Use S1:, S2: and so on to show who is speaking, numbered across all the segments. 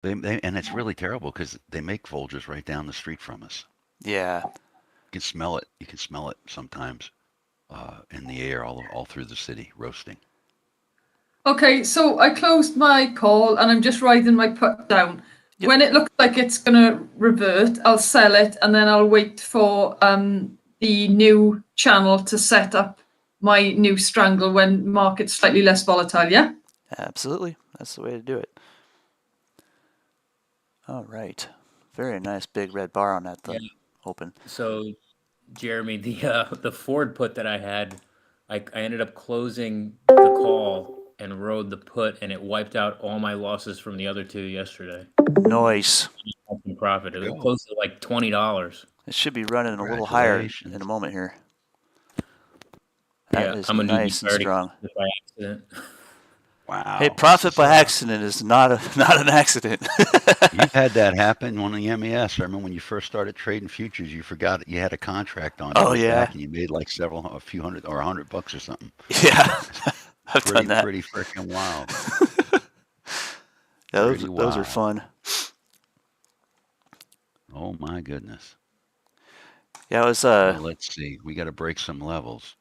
S1: And it's really terrible because they make Folgers right down the street from us.
S2: Yeah.
S1: You can smell it. You can smell it sometimes in the air all through the city, roasting.
S3: Okay, so I closed my call and I'm just writing my put down.
S2: Yep.
S3: When it looks like it's gonna revert, I'll sell it and then I'll wait for the new channel to set up my new strangle when market's slightly less volatile, yeah?
S2: Absolutely. That's the way to do it. All right. Very nice big red bar on that
S4: Yeah.
S2: open.
S4: So, Jeremy, the Ford put that I had, I ended up closing the call and rode the put, and it wiped out all my losses from the other two yesterday.
S2: Nice.
S4: In profit. It was
S1: Go.
S4: close to like $20.
S2: It should be running a little higher in a
S1: Congratulations.
S2: moment here. That
S4: Yeah,
S2: is
S4: I'm a newbie.
S2: nice and
S4: Sorry to
S2: strong.
S4: catch it by accident.
S2: Hey,
S1: Wow.
S2: profit by accident is not not an accident.
S1: You've had that happen on the MES. I remember when you first started trading futures, you forgot you had a contract on to
S2: Oh
S1: go
S2: yeah,
S1: back, and you made like a few hundred or $100 or something.
S2: yeah. I've done
S1: Pretty,
S2: that.
S1: pretty freaking wild.
S2: Yeah,
S1: Pretty
S2: those are
S1: wild.
S2: fun.
S1: Oh my goodness.
S2: Yeah,
S1: Well, let's see. We got to break some levels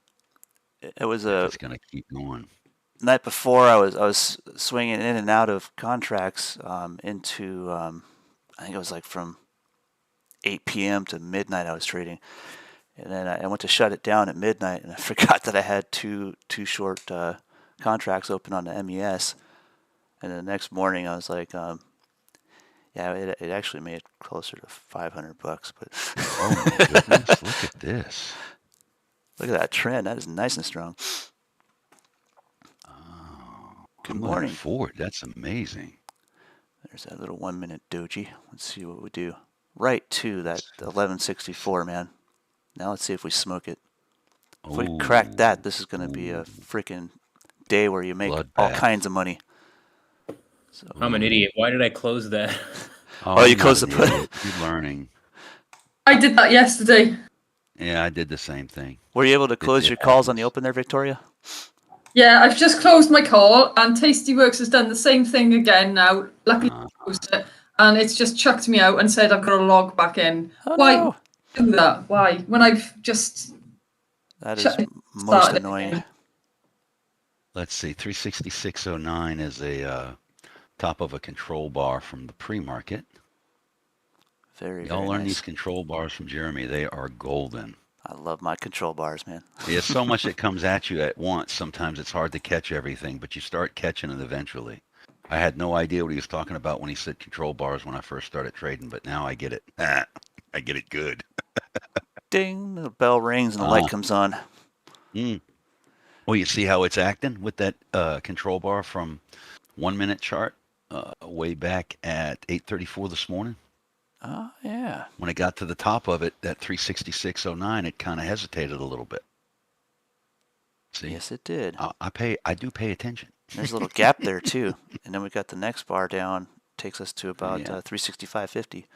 S2: it was
S1: if
S2: a
S1: it's going to keep going.
S2: night before. I was swinging in and out of contracts into I think it was like from 8 p.m. to midnight. I was trading, and then I went to shut it down at midnight, and I forgot that I had two short contracts open on the MES. And the next morning, I was like, yeah, it actually made closer to $500, but
S1: Oh my goodness. Look at this.
S2: look at that trend. That is nice and strong.
S1: Oh,
S2: Good
S1: I'm looking
S2: morning.
S1: forward. That's amazing.
S2: There's that little 1 minute doji. Let's see what we do. Right to that 1164, man. Now let's see if we smoke it. If we crack
S1: Oh,
S2: that, this is going to be a
S1: ooh,
S2: freaking day where you make all
S1: bloodbath.
S2: kinds of money. So,
S4: I'm an
S1: Ooh.
S4: idiot. Why did I close that?
S1: Oh,
S2: oh, you
S1: you're not
S2: closed the
S1: an
S2: put.
S1: idiot. You're learning.
S3: I did that yesterday.
S1: Yeah, I did the same thing.
S2: Were you able to
S1: It,
S2: close
S1: it
S2: your calls on the
S1: happens.
S2: open there, Victoria?
S3: Yeah, I've just closed my call and Tastyworks has done the same thing again now. Luckily
S1: Uh,
S3: I closed it and it's just chucked me out and said I've got to log back in.
S2: Oh
S3: Why
S2: no,
S3: do that? Why? When I've just
S2: that is
S3: shut it,
S2: most
S3: started it
S2: annoying.
S3: again.
S1: let's see. 36609 is a top of a control bar from the pre-market.
S2: Very,
S1: Y'all
S2: very
S1: learn these
S2: nice.
S1: control bars from Jeremy. They are golden.
S2: I love my control bars, man.
S1: There's so much that comes at you at once. Sometimes it's hard to catch everything, but you start catching it eventually. I had no idea what he was talking about when he said control bars when I first started trading, but now I get it. I get it good.
S2: Ding, the bell rings and the light
S1: Ah,
S2: comes on.
S1: mm. Well, you see how it's acting with that control bar from 1 minute chart way back at 8:34 this morning.
S2: Oh, yeah.
S1: When it got to the top of it, that 36609, it kind of hesitated a little bit. See,
S2: Yes, it did.
S1: I do pay attention.
S2: There's a little gap there, too. And then we got the next bar down. Takes us to about
S1: Yeah.
S2: 365.50.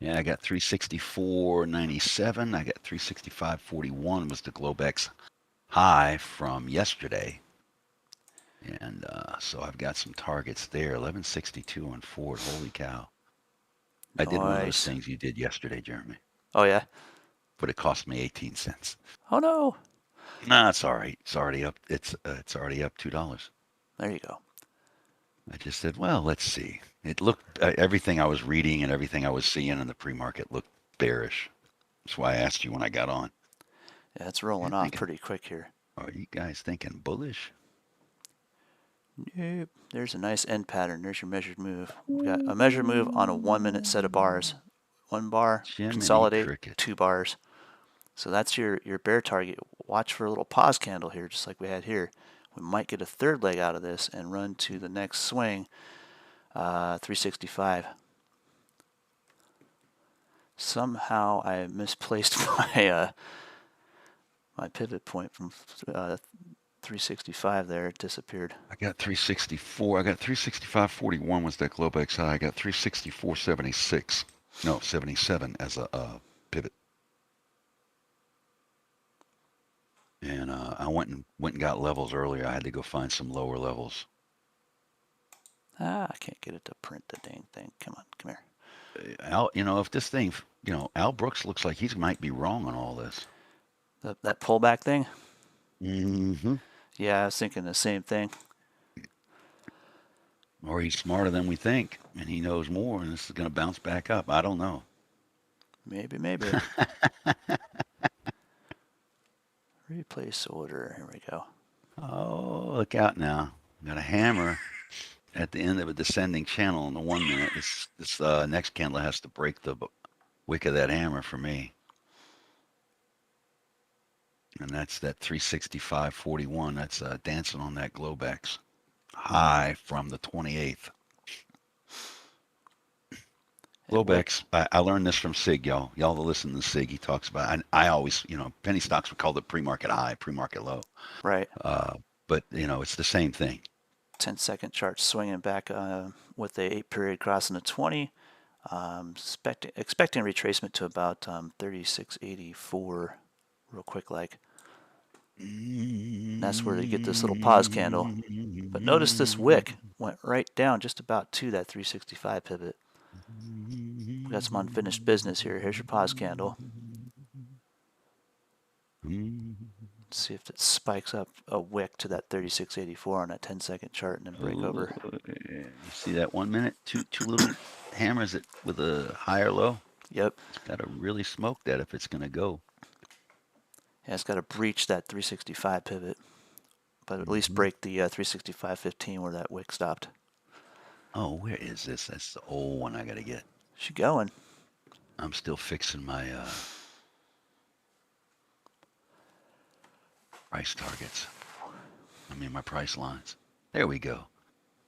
S1: Yeah, I got 364.97. I got 365.41 was the Globex high from yesterday. And so I've got some targets there. 1162 on Ford. Holy cow. I did one of those
S2: Nice.
S1: things you did yesterday, Jeremy,
S2: Oh, yeah.
S1: but it cost me 18 cents.
S2: Oh, no.
S1: Nah, it's all right. It's already up. It's already up $2.
S2: There you go.
S1: I just said, well, let's see. It looked everything I was reading and everything I was seeing in the pre-market looked bearish. That's why I asked you when I got on.
S2: Yeah, it's
S1: You're
S2: rolling off
S1: thinking,
S2: pretty quick here.
S1: are you guys thinking bullish?
S2: Nope. There's a nice end pattern. There's your measured move. We got a measured move on a 1 minute set of bars. One bar,
S1: Jiminy
S2: consolidate,
S1: cricket.
S2: 2 bars. So that's your bear target. Watch for a little pause candle here, just like we had here. We might get a third leg out of this and run to the next swing, 365. Somehow I misplaced my pivot point from 365 there. It disappeared.
S1: I got 364. I got 365.41 was that Globex high. I got 364.76. No, 77 as a pivot. And I went and got levels earlier. I had to go find some lower levels.
S2: I can't get it to print the dang thing. Come on, come here.
S1: Al, if this thing, Al Brooks looks like he might be wrong on all this.
S2: That pullback thing?
S1: Mm-hmm.
S2: Yeah, I was thinking the same thing.
S1: Or he's smarter than we think, and he knows more, and this is going to bounce back up. I don't know.
S2: Maybe. Replace order. Here we go.
S1: Oh, look out now. Got a hammer at the end of a descending channel in the 1 minute. This next candle has to break the wick of that hammer for me. And that's that 365.41. That's dancing on that Globex high from the 28th. Globex, I learned this from Sig, y'all. Y'all that listen to Sig, he talks about, I always, penny stocks, we call it pre-market high, pre-market low.
S2: Right.
S1: But, it's the same thing.
S2: 10-second chart swinging back with the 8-period crossing the 20. Expecting retracement to about 36.84 real quick like. That's where to get this little pause candle. But notice this wick went right down just about to that 365 pivot. We got some unfinished business here. Here's your pause candle. Let's see if it spikes up a wick to that 36.84 on that 10-second chart and then break over.
S1: You see that 1 minute? Two little hammers with a higher low?
S2: Yep.
S1: It's got to really smoke that if it's going to go.
S2: Yeah, it's got to breach that 365 pivot, but at least break the 365.15 where that wick stopped.
S1: Oh, where is this? That's the old one I got to get.
S2: She going.
S1: I'm still fixing my price targets. My price lines. There we go.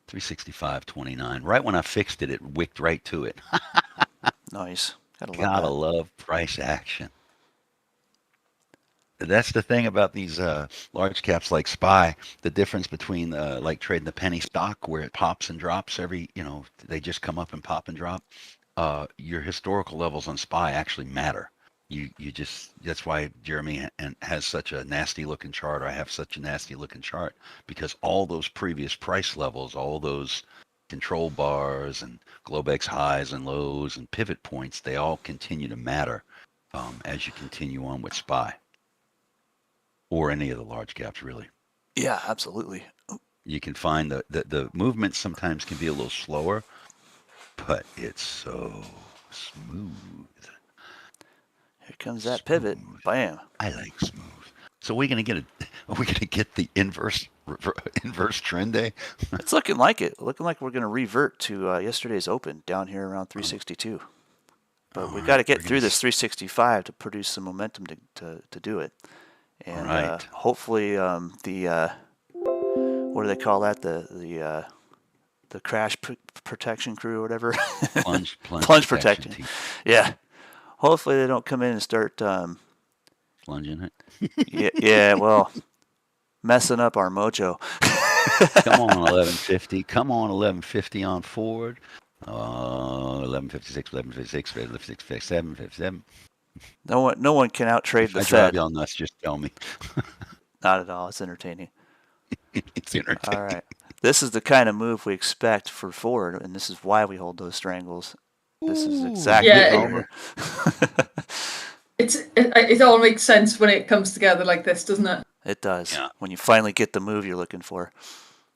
S1: 365.29. Right when I fixed it, it wicked right to it.
S2: Nice.
S1: Gotta love price action. That's the thing about these large caps like SPY. The difference between like trading the penny stock where it pops and drops every, they just come up and pop and drop. Your historical levels on SPY actually matter. You just, that's why Jeremy has such a nasty looking chart, or I have such a nasty looking chart, because all those previous price levels, all those control bars and Globex highs and lows and pivot points, they all continue to matter as you continue on with SPY. Or any of the large caps, really.
S2: Yeah, absolutely.
S1: You can find the movement sometimes can be a little slower, but it's so smooth.
S2: Here comes that pivot. Bam.
S1: I like smooth. So are we gonna get the inverse trend day?
S2: It's looking like it. Looking like we're going to revert to yesterday's open down here around 362. But we've got to get through this 365 to produce some momentum to do it. And hopefully the what do they call that? The crash protection crew or whatever.
S1: Plunge
S2: protection.
S1: team.
S2: Yeah. Hopefully they don't come in and start
S1: Plunging it.
S2: yeah, well, messing up our mojo.
S1: Come on, 1150. Come on, 1150 on forward. 1156, 1156, 1157, 57.
S2: No one can outtrade the
S1: I
S2: Fed.
S1: drive y'all nuts, just tell me.
S2: Not at all. It's entertaining.
S1: It's entertaining.
S2: All right. This is the kind of move we expect for forward, and this is why we hold those strangles. This is exactly
S3: Yeah, it all makes sense when it comes together like this, doesn't it?
S2: It does.
S1: Yeah.
S2: When you finally get the move you're looking for.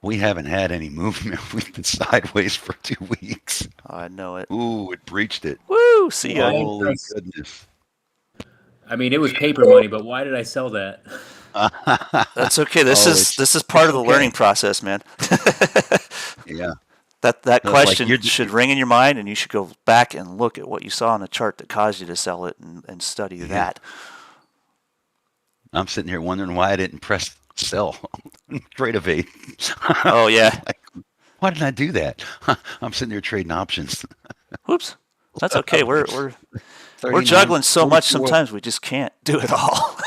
S1: We haven't had any movement. We've been sideways for 2 weeks.
S2: Oh, I know it.
S1: Ooh, it breached it.
S2: Woo! See ya.
S1: Holy goodness.
S4: It was paper money, but why did I sell that?
S2: That's okay. This is part of the learning process, man.
S1: Yeah.
S2: That question
S1: like
S2: should ring in your mind, and you should go back and look at what you saw on the chart that caused you to sell it and study that.
S1: I'm sitting here wondering why I didn't press sell. Trade evade.
S2: Oh, yeah.
S1: Why didn't I do that? I'm sitting there trading options.
S2: Whoops. That's okay. We're
S1: 39,
S2: juggling so
S1: 44,
S2: much sometimes we just can't do it all.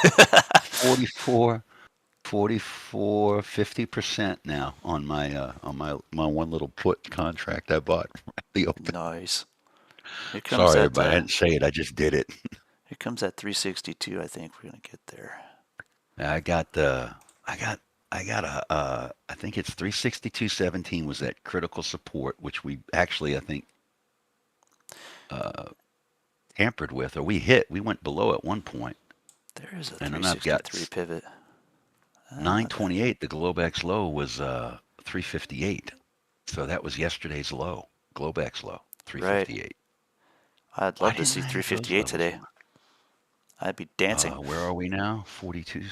S1: 44, 50% now on my one little put contract I bought at the open.
S2: Nice.
S1: Sorry, everybody. I didn't say it. I just did it.
S2: Here comes that 362. I think we're gonna get there.
S1: I got I got I think it's 362.17 was that critical support, which we actually, I think, tampered with, or we hit. We went below at one point.
S2: There is a
S1: And then I've got
S2: 363 pivot.
S1: 928. The Globex low was 358. So that was yesterday's low. Globex low, 358.
S2: I'd
S1: Why
S2: love to
S1: didn't
S2: see
S1: I have those
S2: 358
S1: levels
S2: today.
S1: on?
S2: I'd be dancing.
S1: Where are we now? 42.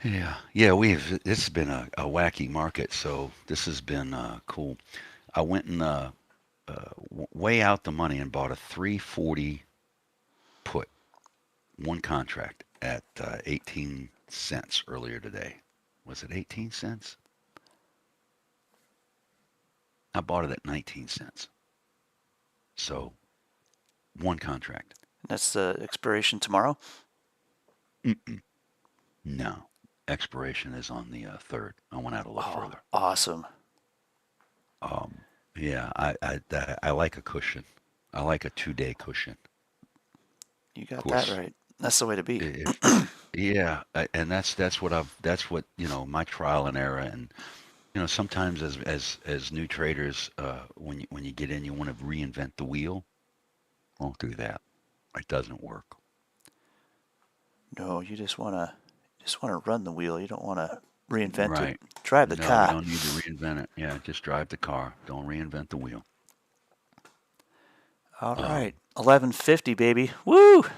S1: Yeah. This has been a wacky market, so this has been cool. I went and way out the money and bought a 340 put, one contract at 18 cents earlier today. Was it 18 cents? I bought it at 19 cents. So one contract.
S2: That's the expiration tomorrow.
S1: Mm-mm. No, expiration is on the 3rd. I went out a little further.
S2: Awesome.
S1: Yeah, I like a cushion. I like a 2-day cushion.
S2: You got
S1: course.
S2: that right. That's the way to be.
S1: Yeah, and that's what my trial and error, and sometimes as new traders, when you get in, you want to reinvent the wheel. Won't do that. It doesn't work.
S2: No, you just wanna run the wheel. You don't want to reinvent
S1: Right.
S2: it. Drive the
S1: No,
S2: car.
S1: you don't need to reinvent it. Yeah, just drive the car. Don't reinvent the wheel.
S2: All right, 1150, baby. Woo!
S1: Oh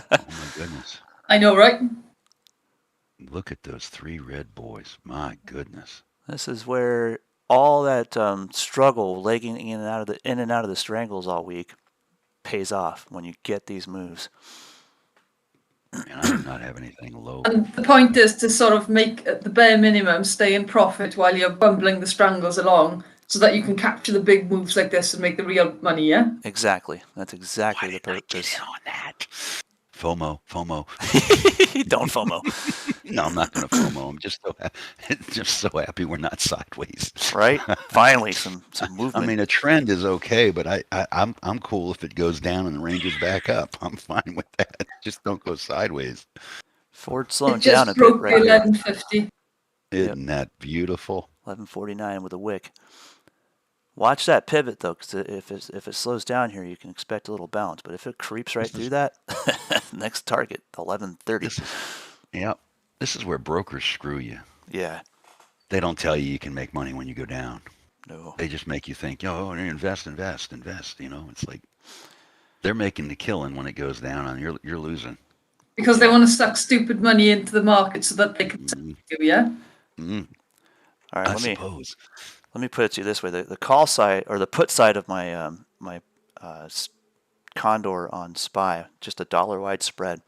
S1: my goodness.
S3: I know, right?
S1: Look at those 3 red boys. My goodness.
S2: This is where all that struggle, legging in and out of the strangles all week, pays off when you get these moves.
S1: And I did not have anything low.
S3: And the point is to sort of make at the bare minimum, stay in profit while you're bumbling the strangles along, so that you can capture the big moves like this and make the real money. Yeah.
S2: Exactly. That's exactly
S1: Why
S2: the
S1: didn't I
S2: purpose.
S1: get in on that? FOMO.
S2: Don't FOMO.
S1: No, I'm not going to FOMO. I'm just so happy we're not sideways.
S2: Right? Finally, some
S1: I
S2: movement.
S1: mean, a trend is okay, but I'm cool if it goes down and ranges back up. I'm fine with that. Just don't go sideways.
S2: Ford slowing
S3: It just
S2: down a bit
S3: broke
S2: right
S3: the
S2: here.
S3: 1150.
S1: Isn't that beautiful?
S2: 1149 with a wick. Watch that pivot though, because if it slows down here, you can expect a little bounce. But if it creeps right through that, next target 1130.
S1: Yep. This is where brokers screw you.
S2: Yeah.
S1: They don't tell you can make money when you go down.
S2: No.
S1: They just make you think, invest. It's like they're making the killing when it goes down, and you're losing.
S3: Because they want to suck stupid money into the market so that they can sell you, yeah?
S2: All right.
S1: I
S2: Let me
S1: suppose.
S2: put it to you this way: the call side or the put side of my Condor on SPY, just a dollar wide spread.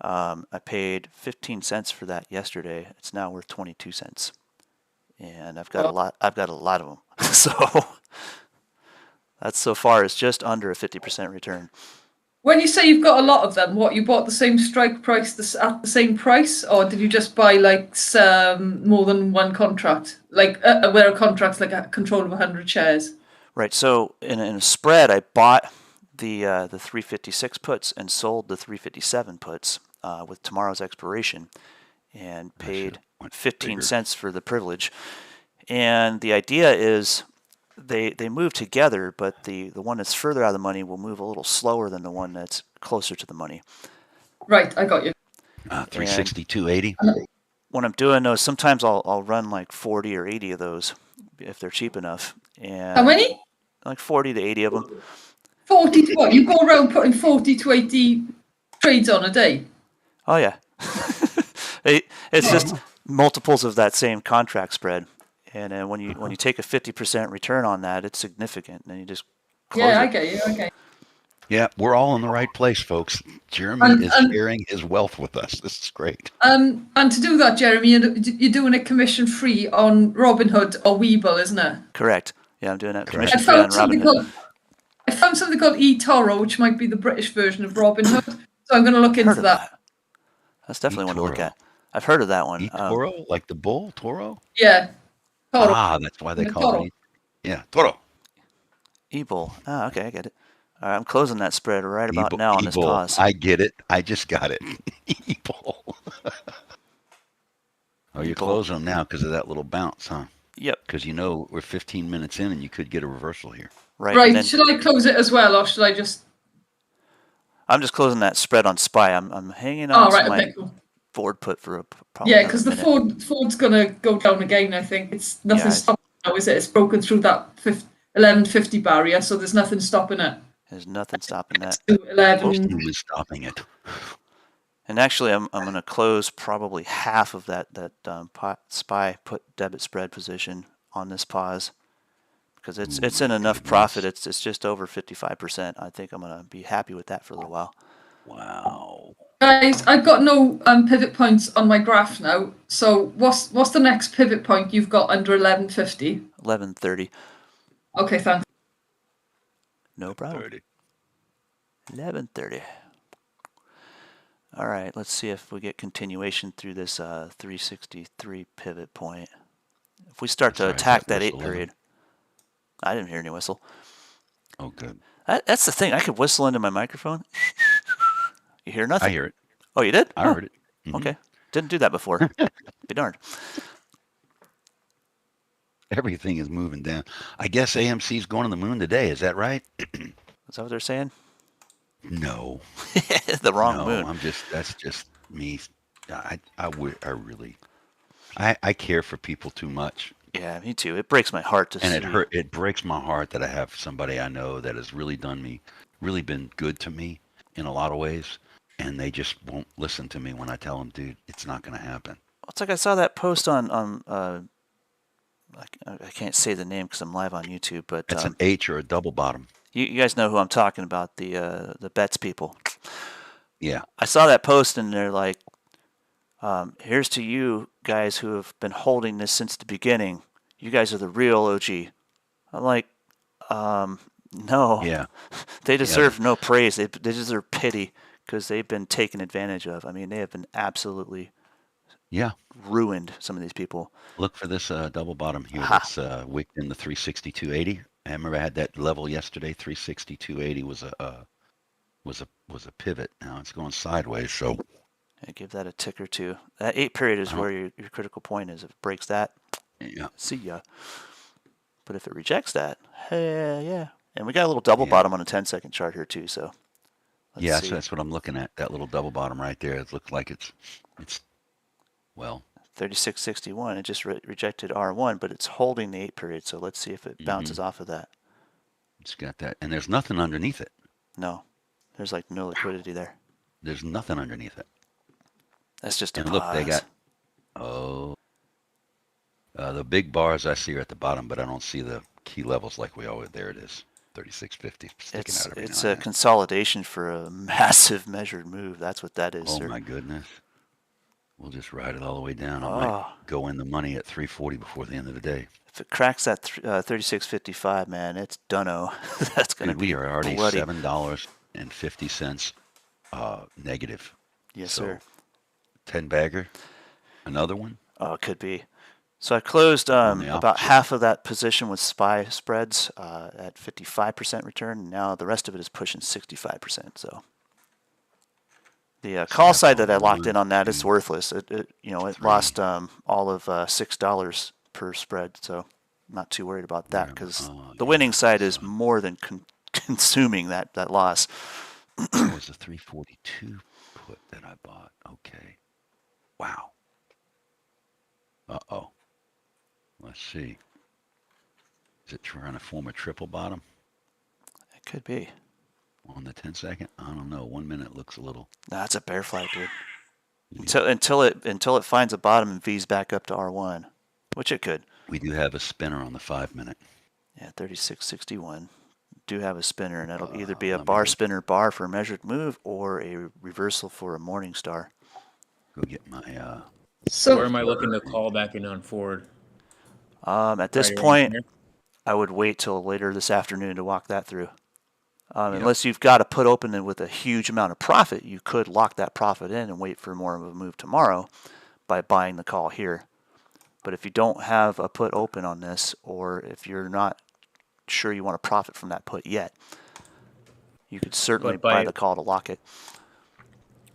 S2: I paid 15 cents for that yesterday. It's now worth 22 cents, and I've got a lot. I've got a lot of them. So that's so far is just under a 50% return.
S3: When you say you've got a lot of them, what, you bought the same strike price at the same price, or did you just buy like more than one contract? Like where a contract's like a control of 100 shares?
S2: Right. So in a spread, I bought the 356 puts and sold the 357 puts with tomorrow's expiration, and paid
S1: went
S2: 15
S1: bigger.
S2: cents for the privilege. And the idea is they move together, but the one that's further out of the money will move a little slower than the one that's closer to the money.
S3: Right, I got you.
S1: 362.80.
S2: When I'm doing those, sometimes I'll run like 40 or 80 of those if they're cheap enough. And
S3: How many?
S2: Like 40 to 80 of them.
S3: 40 to what? You go around putting 40 to 80 trades on a day?
S2: Oh yeah. It's just multiples of that same contract spread. And then when you take a 50% return on that, it's significant. And then you just close
S3: Yeah, I
S2: it.
S3: get you. Okay.
S1: Yeah, we're all in the right place, folks. Jeremy is sharing his wealth with us. This is great.
S3: And to do that, Jeremy, you're doing it commission free on Robinhood or Webull, isn't it?
S2: Correct. Yeah, I'm doing that
S1: Correct.
S2: commission free on Robinhood.
S3: I found something called eToro, which might be the British version of Robinhood. So I'm going to look into
S2: Heard of
S3: that.
S2: That's definitely one to look
S1: eToro.
S2: at. I've heard of that one.
S1: Toro, like the bull, Toro?
S3: Yeah. Toro.
S1: Ah, that's why they
S3: The
S1: call
S3: Toro.
S1: it. Yeah, Toro.
S2: E-Bull. Ah, okay, I get it. All right, I'm closing that spread right about
S1: E-bull,
S2: now on this
S1: E-bull.
S2: pause.
S1: I get it. I just got it. E-bull. Oh, you're
S2: Bull.
S1: closing them now because of that little bounce, huh?
S2: Yep.
S1: Because you know we're 15 minutes in and you could get a reversal here.
S2: Right.
S3: Right.
S2: And then
S3: Should I close it as well, or should I just?
S2: I'm just closing that spread on SPY. I'm hanging
S3: Oh,
S2: on to
S3: right.
S2: my
S3: Okay. Cool.
S2: forward put for probably
S3: Yeah,
S2: another
S3: because the
S2: minute.
S3: Ford's gonna go down again. I think it's nothing
S2: Yeah.
S3: stopping now, is it? It's broken through that 1150 barrier, so there's nothing stopping it.
S2: There's nothing stopping that.
S3: To
S1: Most
S3: 11.
S1: of them is stopping it.
S2: And actually, I'm going to close probably half of that SPY put debit spread position on this pause because it's
S1: Ooh,
S2: in enough
S1: goodness.
S2: profit. It's just over 55%. I think I'm going to be happy with that for a little while.
S1: Wow.
S3: Guys, I've got no pivot points on my graph now. So what's the next pivot point you've got under 1150?
S2: 11:30.
S3: Okay, thanks.
S2: No problem.
S1: 30.
S2: 11:30. All right, let's see if we get continuation through this 363 pivot point. If we start to
S1: Sorry,
S2: attack
S1: that
S2: that 8
S1: whistle,
S2: period. I didn't hear any whistle.
S1: Oh, good.
S2: That's the thing. I could whistle into my microphone. You hear nothing.
S1: I hear it.
S2: Oh, you did?
S1: I
S2: Oh,
S1: heard it. Mhm.
S2: okay. Didn't do that before. Be darned.
S1: Everything is moving down. I guess AMC's going to the moon today. Is that right?
S2: Is that what they're saying?
S1: No.
S2: The wrong
S1: No,
S2: moon.
S1: that's just me. I care for people too much.
S2: Yeah, me too. It breaks my heart to
S1: And
S2: see.
S1: it breaks my heart that I have somebody I know that has really been good to me in a lot of ways, and they just won't listen to me when I tell them, dude, it's not going to happen.
S2: It's like I saw that post on I can't say the name because I'm live on YouTube, but
S1: It's an H or a double bottom.
S2: you guys know who I'm talking about, the bets people.
S1: Yeah.
S2: I saw that post and they're like, here's to you guys who have been holding this since the beginning. You guys are the real OG. I'm like, no.
S1: Yeah.
S2: They deserve no praise. They deserve pity because they've been taken advantage of. I mean, they have been absolutely ruined, some of these people.
S1: Look for this double bottom here
S2: Aha.
S1: that's wicked in the 362.80. I remember I had that level yesterday. 362.80 was a pivot. Now it's going sideways. So
S2: I give that a tick or two. That 8 period is where your critical point is. If it breaks that,
S1: yeah.
S2: see ya. But if it rejects that, yeah. And we got a little double bottom on a 10-second chart here too. So let's see.
S1: So that's what I'm looking at. That little double bottom right there. It looks like it's well.
S2: 36.61. It just rejected R1, but it's holding the 8 period. So let's see if it bounces off of that.
S1: It's got that, and there's nothing underneath it.
S2: No, there's like no liquidity there.
S1: There's nothing underneath it.
S2: That's just a
S1: And
S2: pause.
S1: look, they got the big bars I see are at the bottom, but I don't see the key levels like we always. There it is, 36.50 sticking out every
S2: It's
S1: now
S2: a
S1: and then.
S2: consolidation for a massive measured move. That's what that is,
S1: Oh
S2: sir.
S1: my goodness. We'll just ride it all the way down. I might go in the money at 340 before the end of the day.
S2: If it cracks that 36.55, man, it's dunno. That's going to
S1: Dude,
S2: be
S1: we are already
S2: bloody.
S1: $7.50 negative.
S2: Yes,
S1: So,
S2: sir.
S1: 10 bagger, another one.
S2: Oh, it could be. So I closed
S1: On the
S2: about
S1: opposite.
S2: half of that position with SPY spreads at 55% return. And now the rest of it is pushing 65%. So the call side that I locked in on that is worthless. It lost all of $6 per spread. So I'm not too worried about that because the winning side is more than consuming that loss.
S1: It was a 342 put that I bought. Okay. Wow. Uh-oh. Let's see. Is it trying to form a triple bottom
S2: It could be.
S1: on the 10 second? I don't know. 1 minute looks a little.
S2: Nah, it's a bear flag, dude. Until it finds a bottom and V's back up to R1, which it could.
S1: We do have a spinner on the 5 minute.
S2: Yeah, 36.61. Do have a spinner, and that'll either be a
S1: let me
S2: bar
S1: go-
S2: spinner bar for a measured move or a reversal for a morning star.
S1: Go get my
S4: Where
S3: So
S4: am I looking to call back in on Ford?
S2: At this
S4: Right around
S2: point,
S4: here?
S2: I would wait till later this afternoon to walk that through.
S1: Yep.
S2: Unless you've got to put open it with a huge amount of profit, you could lock that profit in and wait for more of a move tomorrow by buying the call here. But if you don't have a put open on this, or if you're not sure you want to profit from that put yet, you could certainly
S4: But by-
S2: buy the call to lock it.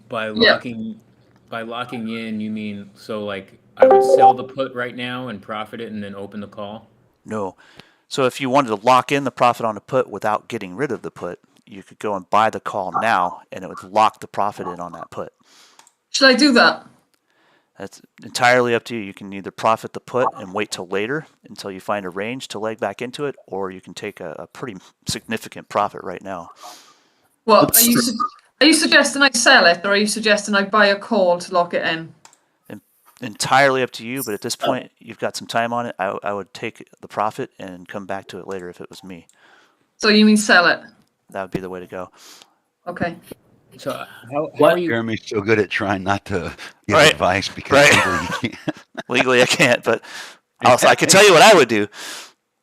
S4: By
S3: Yeah.
S4: locking in, you mean so like I would sell the put right now and profit it and then open the call?
S2: No. So if you wanted to lock in the profit on a put without getting rid of the put, you could go and buy the call now, and it would lock the profit in on that put.
S3: Should I do that?
S2: That's entirely up to you. You can either profit the put and wait till later until you find a range to leg back into it, or you can take a pretty significant profit right now.
S3: What
S5: What's
S3: are you suggesting I sell it, or are you suggesting I buy a call to lock it in?
S2: Entirely up to you, but at this point, you've got some time on it. I would take the profit and come back to it later if it was me.
S3: So you mean sell it?
S2: That would be the way to go.
S3: Okay.
S4: So how
S5: What?
S4: are you?
S1: Jeremy's so good at trying not to give
S2: Right.
S1: advice because
S2: Right.
S1: legally you can't.
S2: Legally, I can't, but I can tell you what I would do.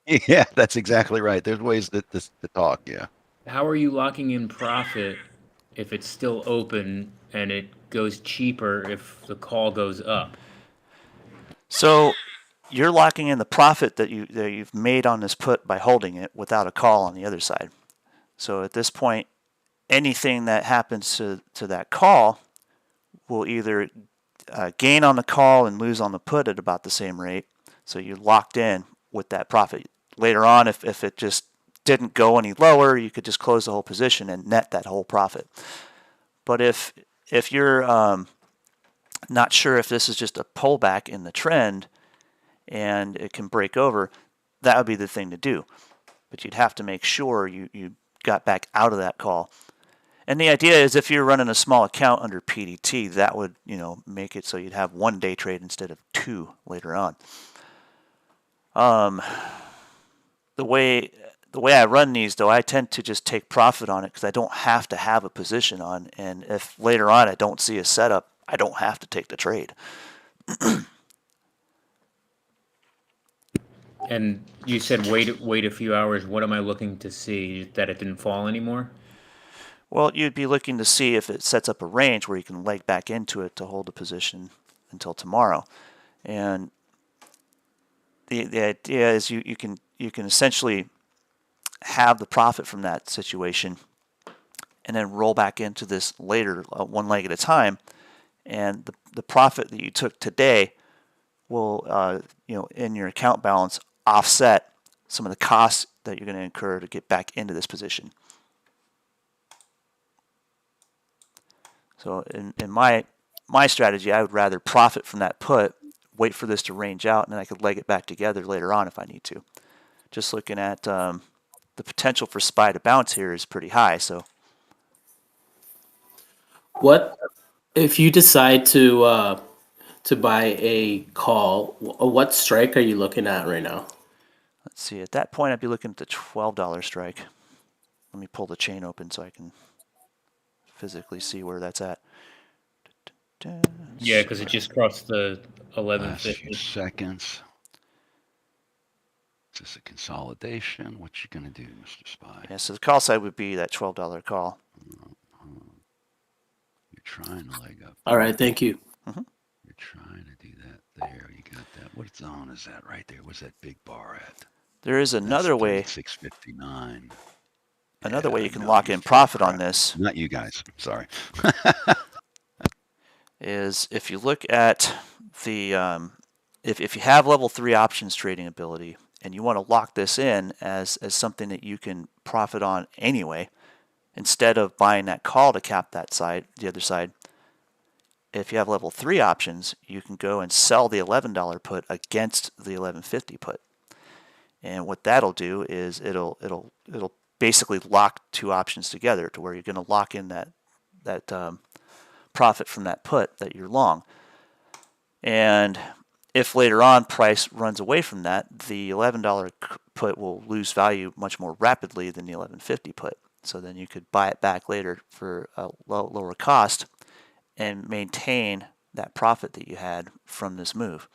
S1: Yeah, that's exactly right. There's ways to talk. Yeah.
S4: How are you locking in profit if it's still open and it goes cheaper if the call goes up?
S2: So you're locking in the profit that you've made on this put by holding it without a call on the other side. So at this point, anything that happens to that call will either gain on the call and lose on the put at about the same rate. So you're locked in with that profit. Later on, if it just didn't go any lower, you could just close the whole position and net that whole profit. But if you're not sure if this is just a pullback in the trend and it can break over, that would be the thing to do. But you'd have to make sure you got back out of that call. And the idea is if you're running a small account under PDT, that would, make it so you'd have 1 day trade instead of 2 later on. The way I run these, though, I tend to just take profit on it because I don't have to have a position on. And if later on I don't see a setup, I don't have to take the trade.
S4: And you said wait a few hours. What am I looking to see? That it didn't fall anymore?
S2: Well, you'd be looking to see if it sets up a range where you can leg back into it to hold a position until tomorrow. And the idea is you can essentially have the profit from that situation and then roll back into this later, one leg at a time. And the profit that you took today will, in your account balance, offset some of the costs that you're going to incur to get back into this position. So in my strategy, I would rather profit from that put, wait for this to range out, and then I could leg it back together later on if I need to. Just looking at the potential for SPY to bounce here is pretty high. So
S5: What if you decide to buy a call? What strike are you looking at right now?
S2: let's see. At that point, I'd be looking at the $12 strike. Let me pull the chain open so I can physically see where that's at.
S4: Yeah, because it just crossed the
S1: Last few
S4: 1150.
S1: seconds. Is this a consolidation? What you gonna do, Mr. Spy?
S2: Yeah, so the call side would be that $12 call.
S1: You're trying to leg up.
S5: All right, thank you.
S1: You're trying to do that there. You got that. What zone is that right there? What's that big bar at?
S2: There is another way.
S1: 659.
S2: Another way you can
S1: no,
S2: lock
S1: you're
S2: in
S1: full
S2: profit
S1: crap.
S2: on this
S1: Not you guys. Sorry.
S2: is if you look at the if you have level 3 options trading ability and you want to lock this in as something that you can profit on anyway, instead of buying that call to cap that side, the other side, if you have level 3 options, you can go and sell the $11 put against the 1150 put. And what that'll do is it'll basically lock 2 options together to where you're going to lock in that profit from that put that you're long. And if later on price runs away from that, the $11 put will lose value much more rapidly than the 1150 put. So then you could buy it back later for a lower cost and maintain that profit that you had from this move.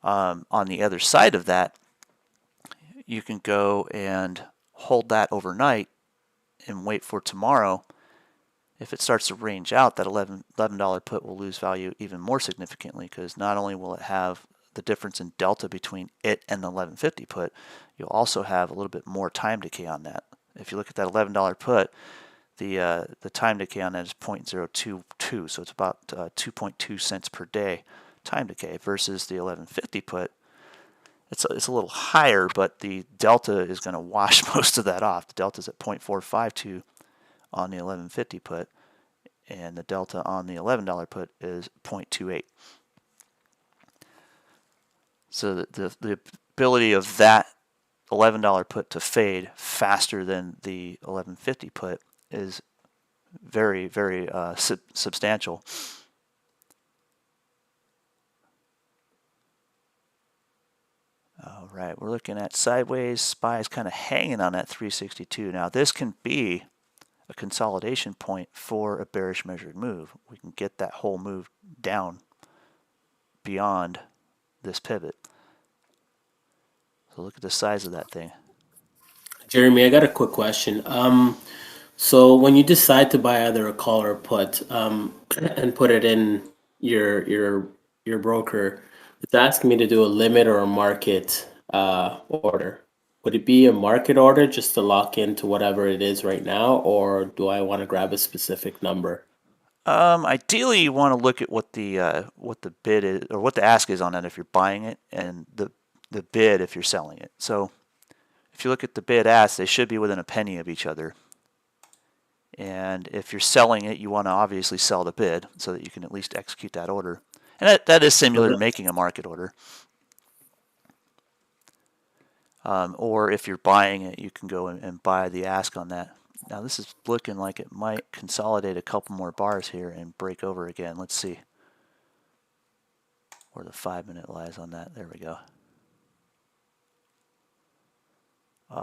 S2: On the other side of that, you can go and hold that overnight and wait for tomorrow. If it starts to range out, that $11 put will lose value even more significantly because not only will it have the difference in delta between it and the 1150 put, you'll also have a little bit more time decay on that. If you look at that $11 put, the time decay on that is 0.022, so it's about 2.2 cents per day time decay versus the 1150 put. It's a little higher, but the delta is going to wash most of that off. The delta is at 0.452 on the 1150 put, and the delta on the $11 put is 0.28. So the ability of that $11 put to fade faster than the 1150 put is very, very substantial. All right, we're looking at sideways. SPY is kind of hanging on that 362. Now this can be a consolidation point for a bearish measured move. We can get that whole move down beyond this pivot. So look at the size of that thing.
S5: Jeremy, I got a quick question. So when you decide to buy either a call or a put, and put it in your broker, it's asking me to do a limit or a market order. Would it be a market order just to lock into whatever it is right now, or do I want to grab a specific number?
S2: Ideally, you want to look at what the bid is, or what the ask is on that if you're buying it, and the bid if you're selling it. So if you look at the bid ask, they should be within a penny of each other. And if you're selling it, you want to obviously sell the bid so that you can at least execute that order. And that is similar to making a market order. Or if you're buying it, you can go and buy the ask on that. Now this is looking like it might consolidate a couple more bars here and break over again. Let's see where the 5-minute lies on that. There we go.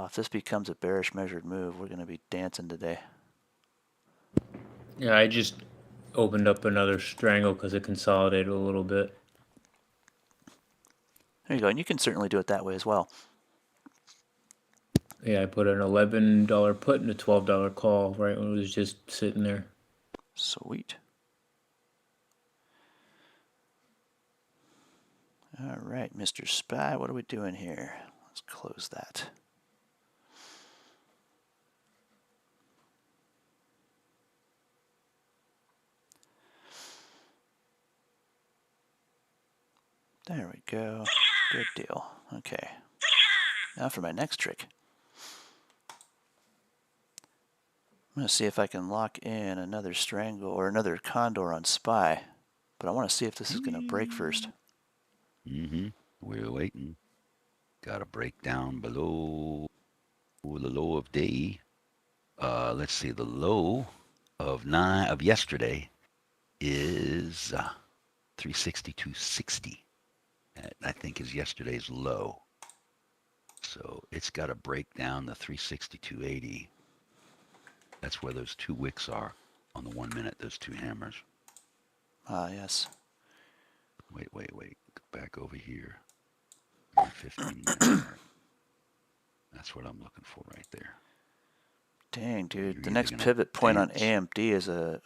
S2: If this becomes a bearish measured move, we're going to be dancing today.
S4: Yeah, I just opened up another strangle because it consolidated a little bit.
S2: There you go. And you can certainly do it that way as well.
S4: Yeah, I put an $11 put and a $12 call right when it was just sitting there.
S2: Sweet. All right, Mr. SPY, what are we doing here? Let's close that. There we go. Good deal. Okay. Now for my next trick. I'm going to see if I can lock in another strangle or another condor on SPY. But I want to see if this is going to break first.
S1: We're waiting. Got a breakdown below the low of day. Let's see. The low of yesterday is 362.60. That I think is yesterday's low. So it's got to break down the 362.80. That's where those two wicks are on the 1 minute, those two hammers.
S2: Ah, yes.
S1: Wait. Go back over here. 15 minutes. That's what I'm looking for right there.
S2: Dang, dude.
S1: You're
S2: The
S1: either
S2: next
S1: gonna
S2: pivot point on
S1: dance.
S2: AMD is a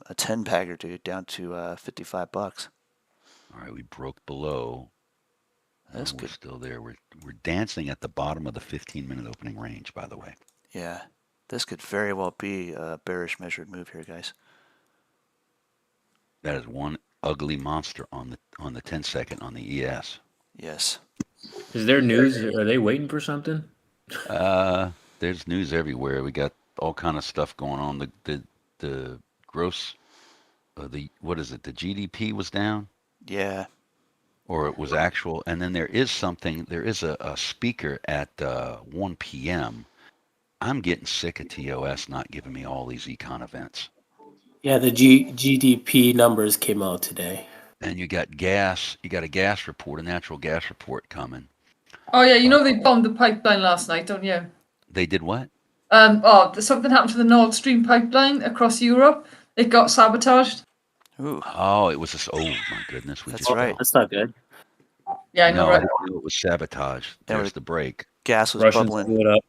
S2: 10-bagger, dude, down to $55.
S1: All right, we broke below.
S2: That's
S1: We're
S2: good.
S1: still there. We're dancing at the bottom of the 15-minute opening range, by the way.
S2: Yeah. This could very well be a bearish measured move here, guys.
S1: That is one ugly monster on the 10-second on the ES.
S2: Yes.
S4: Is there news? Are they waiting for something?
S1: There's news everywhere. We got all kind of stuff going on. The gross, what is it? The GDP was down,
S2: Yeah.
S1: or it was actual. And then there is a speaker at 1 p.m. I'm getting sick of TOS not giving me all these econ events.
S5: Yeah, the GDP numbers came out today.
S1: And you got gas. You got a gas report, a natural gas report coming.
S3: Oh yeah, you know they bombed the pipeline last night, don't you?
S1: They did what?
S3: Something happened to the Nord Stream pipeline across Europe. It got sabotaged.
S2: Ooh.
S1: Oh, it was this. Oh my goodness, we
S2: That's
S1: just
S2: right.
S5: That's not good.
S3: Yeah, I know,
S1: No, I
S3: right?
S1: didn't know it was sabotage.
S2: Yeah,
S1: There's the break.
S2: Gas was
S4: Russians
S2: bubbling.
S4: blew it up.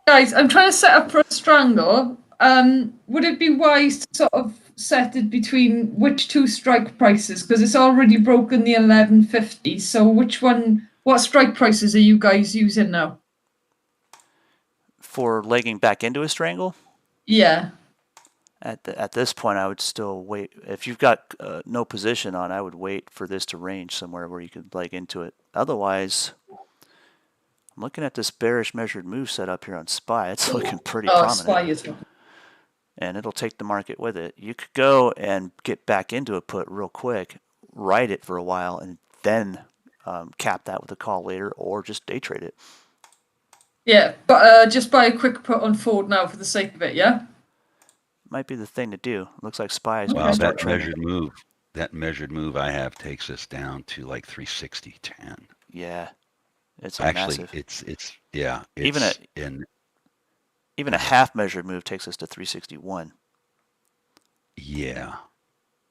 S3: Guys, I'm trying to set up for a strangle. Would it be wise to sort of set it between which two strike prices? Because it's already broken the 1150. So what strike prices are you guys using now?
S2: For legging back into a strangle?
S3: Yeah.
S2: At this point, I would still wait. If you've got no position on, I would wait for this to range somewhere where you could leg into it. Otherwise, I'm looking at this bearish measured move set up here on SPY. It's looking pretty
S3: Oh,
S2: prominent.
S3: SPY is one.
S2: And it'll take the market with it. You could go and get back into a put real quick, ride it for a while, and then cap that with a call later, or just day trade it.
S3: Yeah, but just buy a quick put on Ford now for the sake of it, yeah?
S2: Might be the thing to do. Looks like SPY is going
S1: Wow,
S2: to start
S1: that
S2: trending.
S1: measured move I have takes us down to like 360.10.
S2: Yeah, it's
S1: Actually,
S2: massive.
S1: it's yeah.
S2: Even
S1: It's
S2: a-
S1: in
S2: Even a half measured move takes us to 361.
S1: yeah.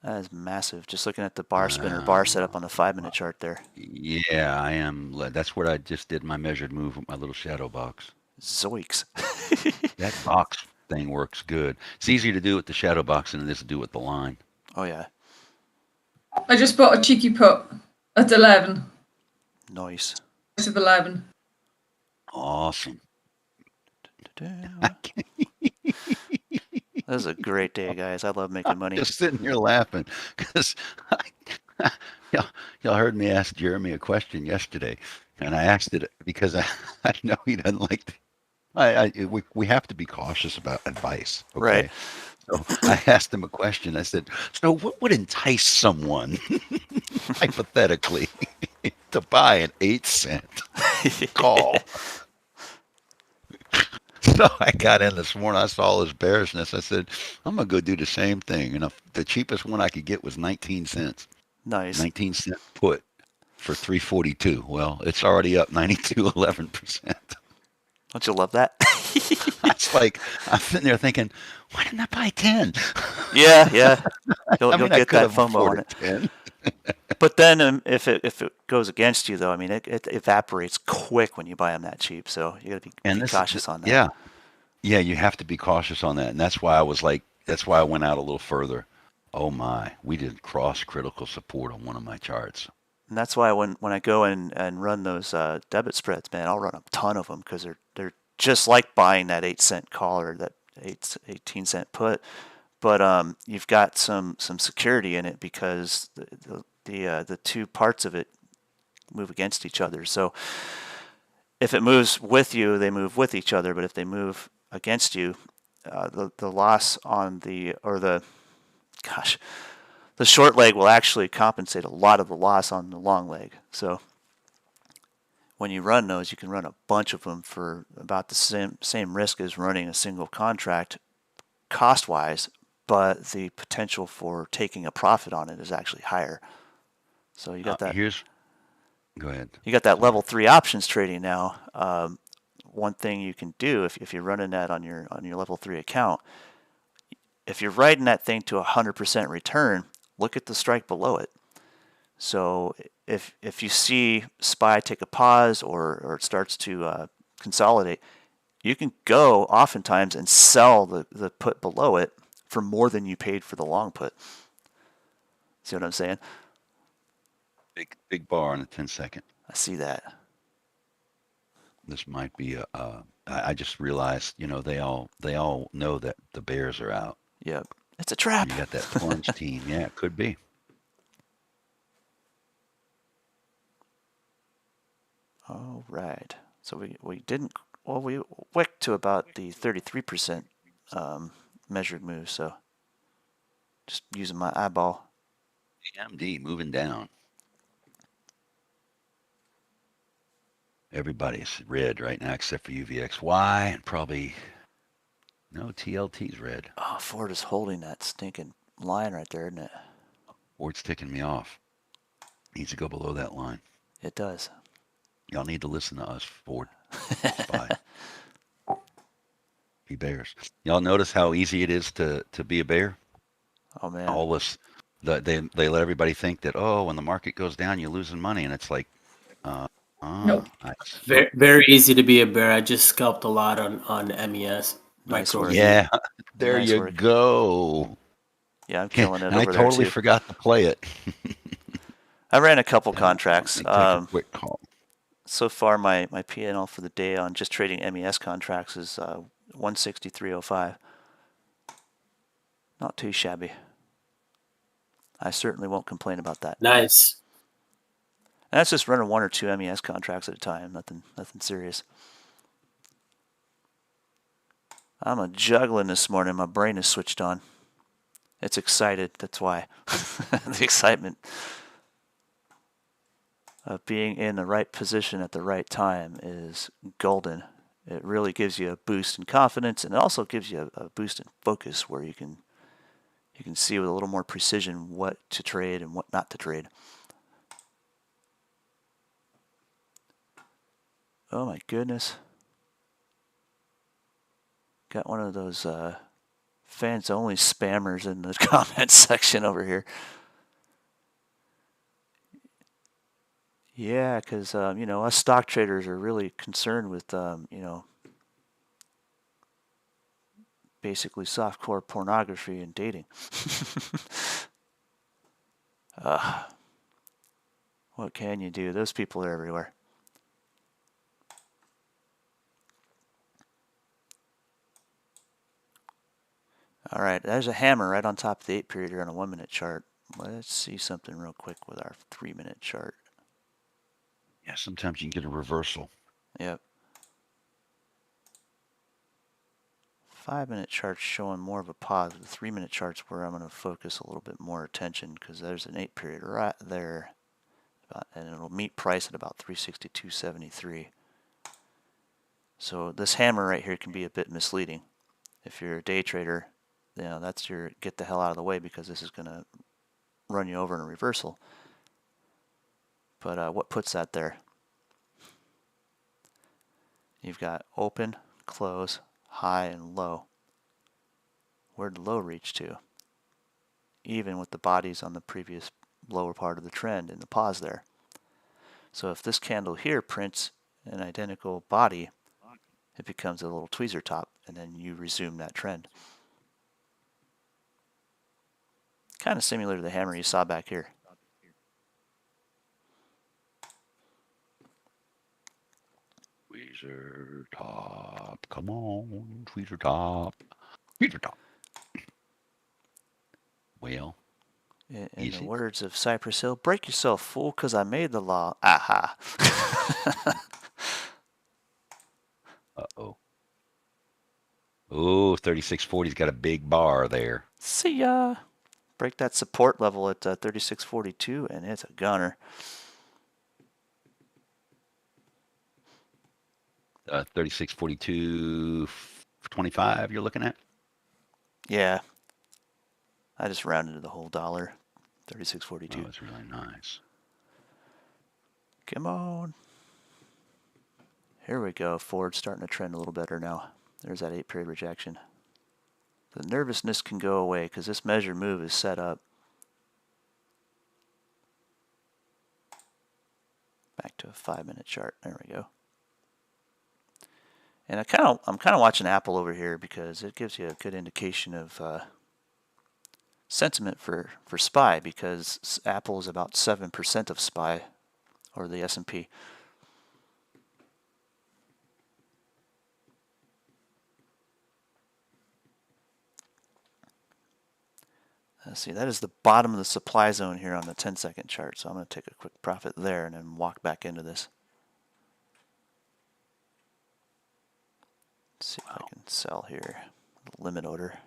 S2: That is massive. Just looking at the bar spinner bar setup on the 5-minute chart there.
S1: Yeah, I am. That's what I just did my measured move with my little shadow box.
S2: Zoinks.
S1: That box thing works good. It's easier to do with the shadow box than it is to do with the line.
S2: Oh yeah,
S3: I just bought a cheeky put at 11.
S2: nice.
S3: Price of 11.
S1: Awesome.
S2: That was a great day, guys. I love making money.
S1: Just sitting here laughing because y'all heard me ask Jeremy a question yesterday, and I asked it because I know he doesn't like. We have to be cautious about advice. Okay?
S2: Right.
S1: So I asked him a question. I said, "So what would entice someone, hypothetically, to buy an 8-cent call?" So I got in this morning. I saw all this bearishness. I said, "I'm gonna go do the same thing." And the cheapest one I could get was 19 cents.
S2: Nice.
S1: 19-cent put for 342. Well, it's already up 11%.
S2: Don't you love that?
S1: It's like I'm sitting there thinking, why didn't I buy 10?
S2: Yeah. You'll
S1: I mean,
S2: get
S1: I
S2: that
S1: could have
S2: FOMO on
S1: afforded
S2: it.
S1: 10.
S2: But then if it goes against you, though, I mean, it evaporates quick when you buy them that cheap. So you got to be cautious on that.
S1: Yeah, you have to be cautious on that, and that's why I went out a little further. Oh my, we did cross critical support on one of my charts.
S2: And that's why when I go and run those debit spreads, man, I'll run a ton of them because they're just like buying that 8-cent call or that 18-cent put, but you've got some security in it because the two parts of it move against each other. So if it moves with you, they move with each other. But if they move against you, the loss on the short leg will actually compensate a lot of the loss on the long leg. So when you run those, you can run a bunch of them for about the same risk as running a single contract cost-wise, but the potential for taking a profit on it is actually higher. So you got that.
S1: Go ahead.
S2: You got that level 3 options trading now. One thing you can do if you're running that on your level 3 account, if you're riding that thing to 100% return, look at the strike below it. So if you see SPY take a pause or it starts to consolidate, you can go oftentimes and sell the put below it for more than you paid for the long put. See what I'm saying?
S1: Big bar on the 10-second.
S2: I see that.
S1: This might be I just realized, they all know that the Bears are out.
S2: Yep. It's a trap.
S1: You got that plunge team. Yeah, it could be.
S2: All right. So we didn't. Well, we wicked to about the 33% measured move. So just using my eyeball.
S1: AMD moving down. Everybody's red right now except for UVXY and probably no TLT's red.
S2: Oh, Ford is holding that stinking line right there, isn't it?
S1: Ford's ticking me off. Needs to go below that line.
S2: It does.
S1: Y'all need to listen to us, Ford. SPY. Be bears. Y'all notice how easy it is to be a bear?
S2: Oh man.
S1: All this, they let everybody think that, oh, when the market goes down, you're losing money, and it's like,
S3: Nope.
S5: Very, very easy to be a bear. I just scalped a lot on MES.
S2: Nice work.
S1: Yeah, there
S2: Nice
S1: you
S2: work.
S1: go.
S2: Yeah, I'm killing it
S1: And
S2: over
S1: I
S2: there
S1: totally
S2: too.
S1: forgot to play it.
S2: I ran a couple contracts.
S1: Take a quick call.
S2: So far, my P&L for the day on just trading MES contracts is 163.05. Not too shabby. I certainly won't complain about that.
S5: Nice.
S2: And that's just running 1 or 2 MES contracts at a time. Nothing serious. I'm a juggling this morning. My brain is switched on. It's excited. That's why. The excitement of being in the right position at the right time is golden. It really gives you a boost in confidence, and it also gives you a boost in focus where you can see with a little more precision what to trade and what not to trade. Oh my goodness. Got one of those fans only spammers in the comments section over here. Yeah, because you know, us stock traders are really concerned with you know, basically softcore pornography and dating. What can you do? Those people are everywhere. All right, there's a hammer right on top of the 8 period here on a 1 minute chart. Let's see something real quick with our 3 minute chart.
S1: Yeah, sometimes you can get a reversal.
S2: Yep. 5 minute chart's showing more of a pause. The 3 minute chart's where I'm going to focus a little bit more attention because there's an 8 period right there. And it'll meet price at about 362.73. So this hammer right here can be a bit misleading. If you're a day trader, you know, that's your get the hell out of the way because this is going to run you over in a reversal. But what puts that there? You've got open, close, high, and low. Where'd the low reach to? Even with the bodies on the previous lower part of the trend in the pause there. So if this candle here prints an identical body, it becomes a little tweezer top, and then you resume that trend. Kind of similar to the hammer you saw back here.
S1: Tweezer top. Come on, tweezer top. Tweezer top. Well,
S2: In
S1: easy.
S2: the words of Cypress Hill, break yourself, fool, because I made the law. Aha.
S1: Uh-oh. Oh, 3640's got a big bar there.
S2: See ya. Break that support level at 3642, and it's a gunner.
S1: 3642.25 you're looking at?
S2: Yeah. I just rounded to the whole dollar. 3642.
S1: Oh, it's really nice.
S2: Come on. Here we go. Ford's starting to trend a little better now. There's that 8 period rejection. The nervousness can go away because this measure move is set up. Back to a 5 minute chart. There we go. And I'm kind of watching Apple over here because it gives you a good indication of sentiment for SPY, because Apple is about 7% of SPY, or the S&P. Let's see, that is the bottom of the supply zone here on the 10-second chart. So I'm going to take a quick profit there and then walk back into this. Let's see if I can sell here. Limit order.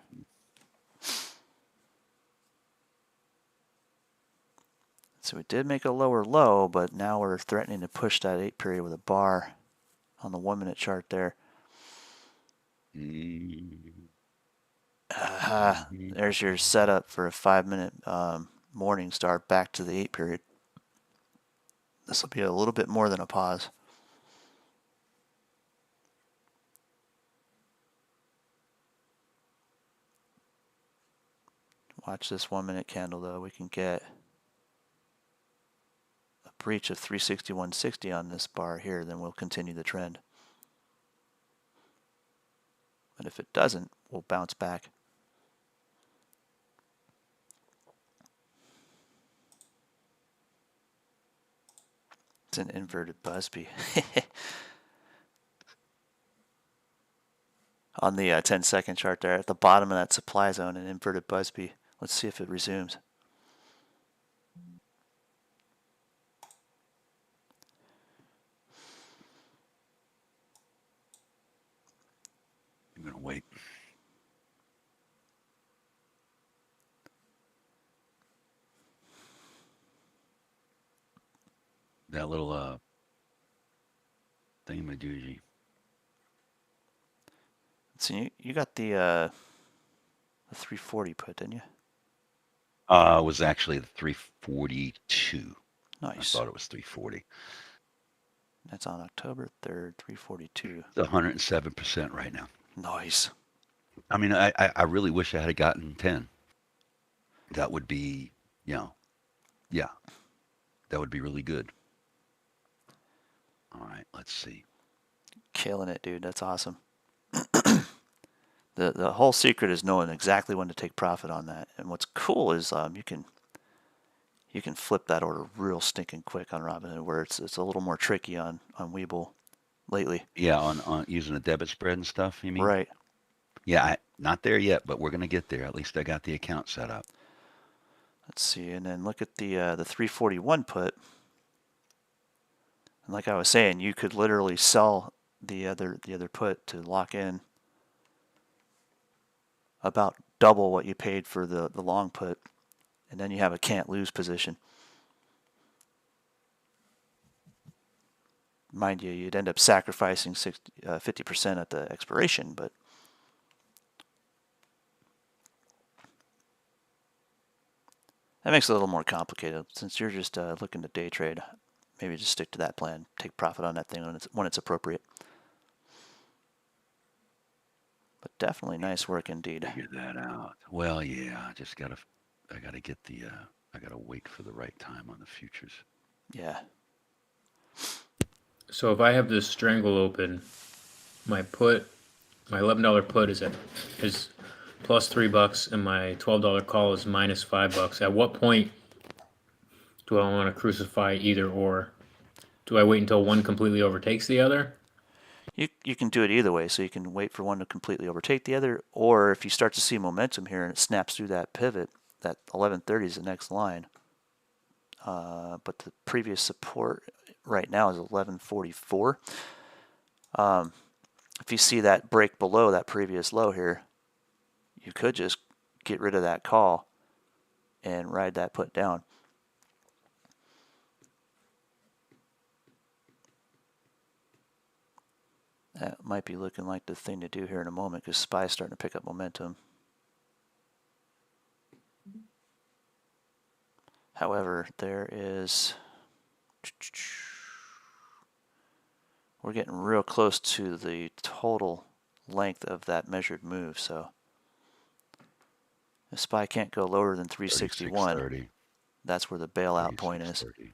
S2: So we did make a lower low, but now we're threatening to push that 8 period with a bar on the 1 minute chart there. There's your setup for a 5 minute morning star back to the 8 period. This will be a little bit more than a pause. Watch this 1 minute candle though. We can get a breach of 361.60 on this bar here, then we'll continue the trend. But if it doesn't, we'll bounce back. It's an inverted Busby. on the 10-second chart there at the bottom of that supply zone, an inverted Busby. Let's see if it resumes.
S1: I'm gonna wait. That little thingamajiggy.
S2: So you got the 340 put, didn't you?
S1: Was actually the 342. I
S2: Nice.
S1: thought it was 340.
S2: That's on October 3rd, 342.
S1: It's 107% right now.
S2: Nice.
S1: I mean, I really wish I had gotten 10. That would be, yeah, that would be really good. All right, let's see.
S2: Killing it, dude. That's awesome. The whole secret is knowing exactly when to take profit on that. And what's cool is you can flip that order real stinking quick on Robinhood, where it's a little more tricky on Webull lately.
S1: Yeah, on using a debit spread and stuff, you mean?
S2: Right.
S1: Yeah, not there yet, but we're gonna get there. At least I got the account set up.
S2: Let's see, and then look at the 341 put. And like I was saying, you could literally sell the other put to lock in about double what you paid for the long put, and then you have a can't lose position. Mind you, you'd end up sacrificing 50% at the expiration, but that makes it a little more complicated. Since you're just looking to day trade, maybe just stick to that plan. Take profit on that thing when it's appropriate. But definitely nice work indeed.
S1: Figure that out. Well, yeah, I gotta get I gotta wait for the right time on the futures.
S2: Yeah.
S4: So if I have this strangle open, my $11 put is plus $3, and my $12 call is minus $5. At what point do I want to crucify either or? Do I wait until one completely overtakes the other?
S2: You can do it either way. So you can wait for one to completely overtake the other, or if you start to see momentum here and it snaps through that pivot, that 1130 is the next line. But the previous support right now is 1144. If you see that break below that previous low here, you could just get rid of that call and ride that put down. That might be looking like the thing to do here in a moment because SPY's starting to pick up momentum. However, we're getting real close to the total length of that measured move, so if SPY can't go lower than 361,
S1: 36.30.
S2: that's where the bailout point is.
S1: 36.30.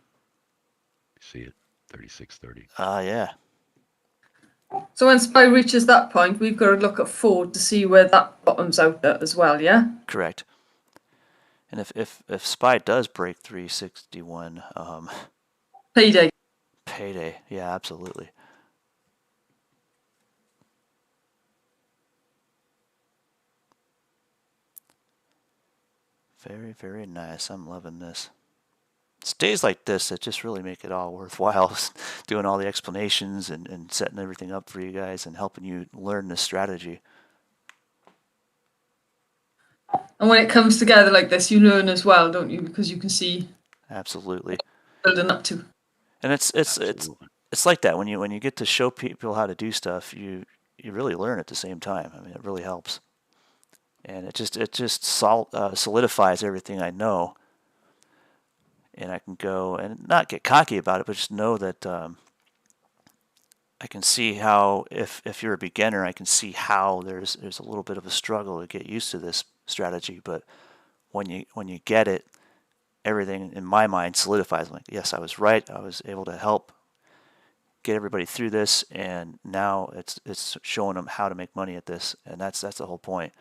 S1: See it? 36.30.
S2: Yeah.
S3: So when SPY reaches that point, we've got to look at Ford to see where that bottoms out at as well, yeah?
S2: Correct. And if SPY does break 361,
S3: Payday.
S2: payday. Yeah, absolutely. Very, very nice. I'm loving this. It's days like this that just really make it all worthwhile. Doing all the explanations and setting everything up for you guys and helping you learn this strategy.
S3: And when it comes together like this, you learn as well, don't you? Because you can see
S2: Absolutely.
S3: building up to.
S2: And it's like that when you get to show people how to do stuff, you really learn at the same time. I mean, it really helps. And it just solidifies everything I know. And I can go and not get cocky about it, but just know that I can see how if you're a beginner, I can see how there's a little bit of a struggle to get used to this strategy. But when you get it, everything in my mind solidifies. I'm like, yes, I was right. I was able to help get everybody through this, and now it's showing them how to make money at this, and that's the whole point.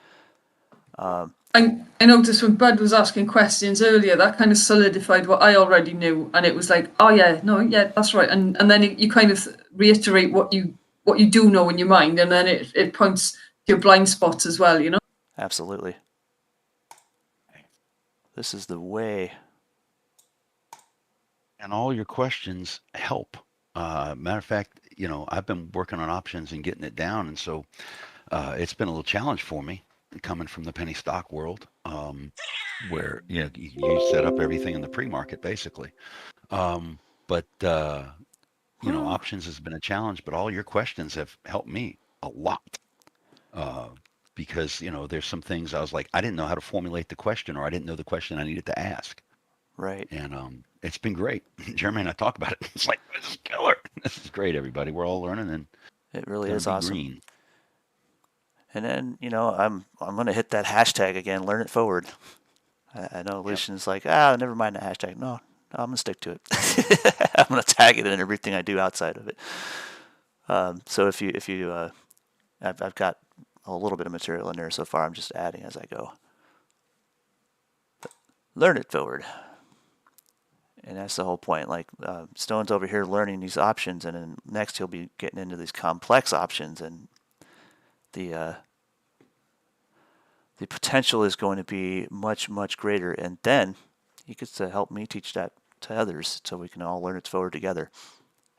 S3: I noticed when Bud was asking questions earlier, that kind of solidified what I already knew, and it was like, oh yeah, no, yeah, that's right, and then you kind of reiterate what you do know in your mind, and then it points your blind spots as well, you know?
S2: Absolutely. This is the way.
S1: And all your questions help. Matter of fact, I've been working on options and getting it down, and so it's been a little challenge for me coming from the penny stock world, where you set up everything in the pre-market basically. But options has been a challenge, but all your questions have helped me a lot. Because there's some things I was like, I didn't know how to formulate the question, or I didn't know the question I needed to ask.
S2: Right.
S1: And it's been great. Jeremy and I talk about it. It's like, this is killer. This is great, everybody. We're all learning, and
S2: It really
S1: gonna
S2: is
S1: be
S2: awesome.
S1: green.
S2: And then, I'm going to hit that hashtag again, learn it forward. I know Lucian's like, never mind that hashtag. No, I'm going to stick to it. I'm going to tag it in everything I do outside of it. So if you, I've got a little bit of material in there so far. I'm just adding as I go. But learn it forward. And that's the whole point. Like Stone's over here learning these options, and then next he'll be getting into these complex options, and the potential is going to be much, much greater. And then he gets to help me teach that to others, so we can all learn it forward together.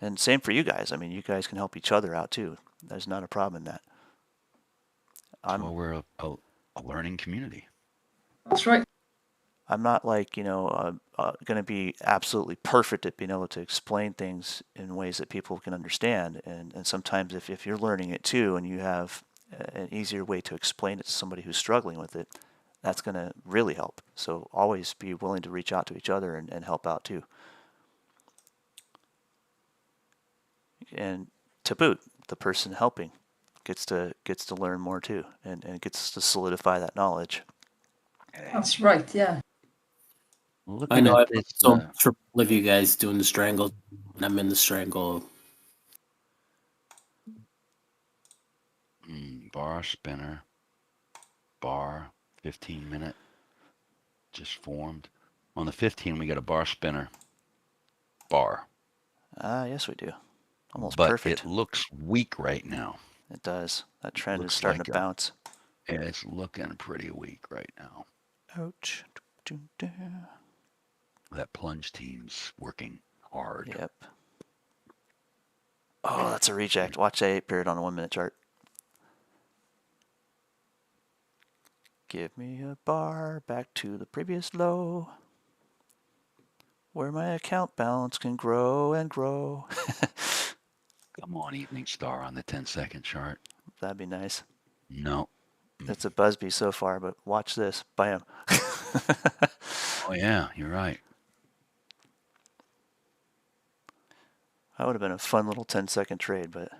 S2: And same for you guys. I mean, you guys can help each other out too. There's not a problem in that.
S1: Well, we're a learning community.
S3: That's right.
S2: I'm not like, going to be absolutely perfect at being able to explain things in ways that people can understand. And sometimes if you're learning it too, and you have an easier way to explain it to somebody who's struggling with it, that's going to really help. So always be willing to reach out to each other and help out too. And to boot, the person helping gets to learn more too, and gets to solidify that knowledge.
S3: That's right, yeah.
S1: Looking
S5: I know
S1: at
S5: I've
S1: this,
S5: so much for all of you guys doing the strangle, and I'm in the strangle.
S1: bar spinner, bar 15-minute just formed. On the 15, we got a bar spinner, bar.
S2: Yes, we do. Almost
S1: But
S2: perfect.
S1: it looks weak right now.
S2: It does. That trend is
S1: Looks
S2: starting
S1: like
S2: to bounce.
S1: Yeah, it's looking pretty weak right now.
S2: Ouch.
S1: That plunge team's working hard.
S2: Yep. Oh, that's a reject. Watch that 8 period on a 1 minute chart. Give me a bar back to the previous low, where my account balance can grow and grow.
S1: Come on, Evening Star on the 10-second chart.
S2: That'd be nice.
S1: No.
S2: It's a Busby so far, but watch this. Bam.
S1: Oh, yeah, you're right.
S2: That would have been a fun little 10-second trade, but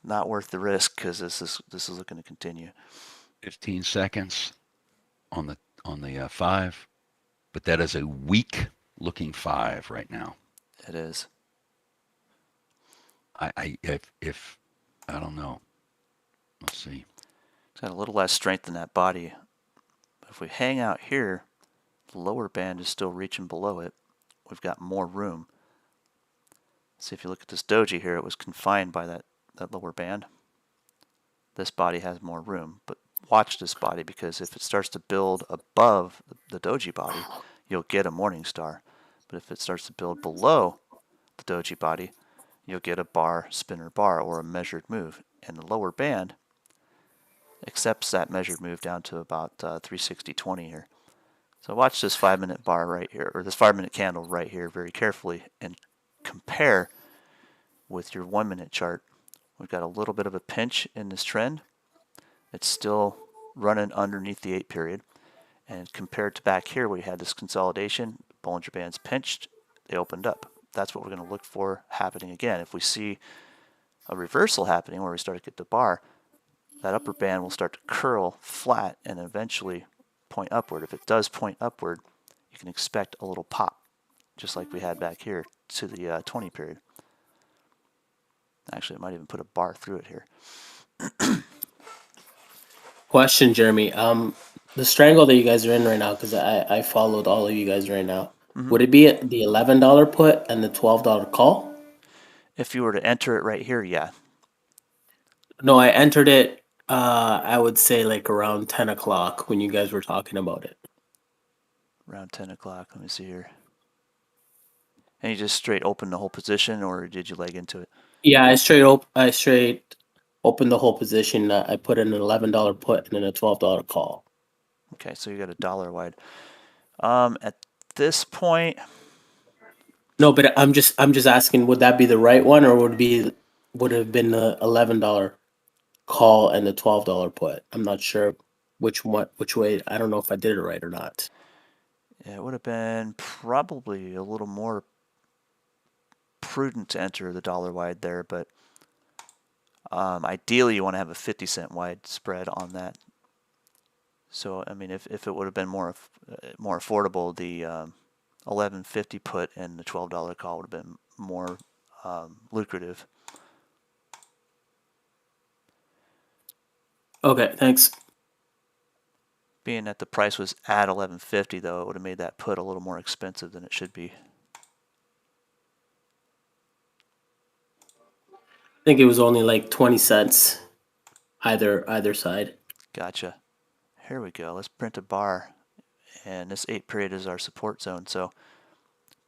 S2: not worth the risk because this is looking to continue.
S1: 15 seconds on the 5, but that is a weak looking 5 right now.
S2: It is.
S1: If I don't know. Let's see.
S2: It's got a little less strength in that body. But if we hang out here, the lower band is still reaching below it. We've got more room. See, if you look at this doji here, it was confined by that lower band. This body has more room, but watch this body, because if it starts to build above the doji body, you'll get a morning star. But if it starts to build below the doji body, you'll get a bar, spinner bar, or a measured move. And the lower band accepts that measured move down to about 360.20 here. So watch this 5 minute bar right here, or this 5 minute candle right here very carefully, and compare with your 1 minute chart. We've got a little bit of a pinch in this trend. It's still running underneath the 8 period. And compared to back here, we had this consolidation, Bollinger Bands pinched, they opened up. That's what we're going to look for happening again. If we see a reversal happening where we start to get the bar, that upper band will start to curl flat and eventually point upward. If it does point upward, you can expect a little pop, just like we had back here to the 20 period. Actually, I might even put a bar through it here.
S5: Question, Jeremy. The strangle that you guys are in right now, because I followed all of you guys right now.
S2: Mm-hmm.
S5: Would it be at the $11 put and the $12 call?
S2: If you were to enter it right here, yeah.
S5: No, I entered it I would say like around 10 o'clock when you guys were talking about it.
S2: Around 10 o'clock. Let me see here. And you just straight opened the whole position, or did you leg into it?
S5: Yeah, I straight opened the whole position. I put in an $11 put and then a $12 call.
S2: Okay, so you got a dollar wide. At this point,
S5: No, but I'm just asking, would that be the right one, or would have been the $11 call and the $12 put? I'm not sure which way. I don't know if I did it right or not.
S2: yeah, it would have been probably a little more prudent to enter the dollar wide there, but ideally you want to have a 50-cent wide spread on that. So I mean, if it would have been more affordable, the 11.50 put and the $12 call would have been more lucrative.
S5: Okay, thanks.
S2: Being that the price was at 11.50, though, it would have made that put a little more expensive than it should be.
S5: I think it was only like 20 cents either side.
S2: Gotcha. Here we go. Let's print a bar. And this 8 period is our support zone. So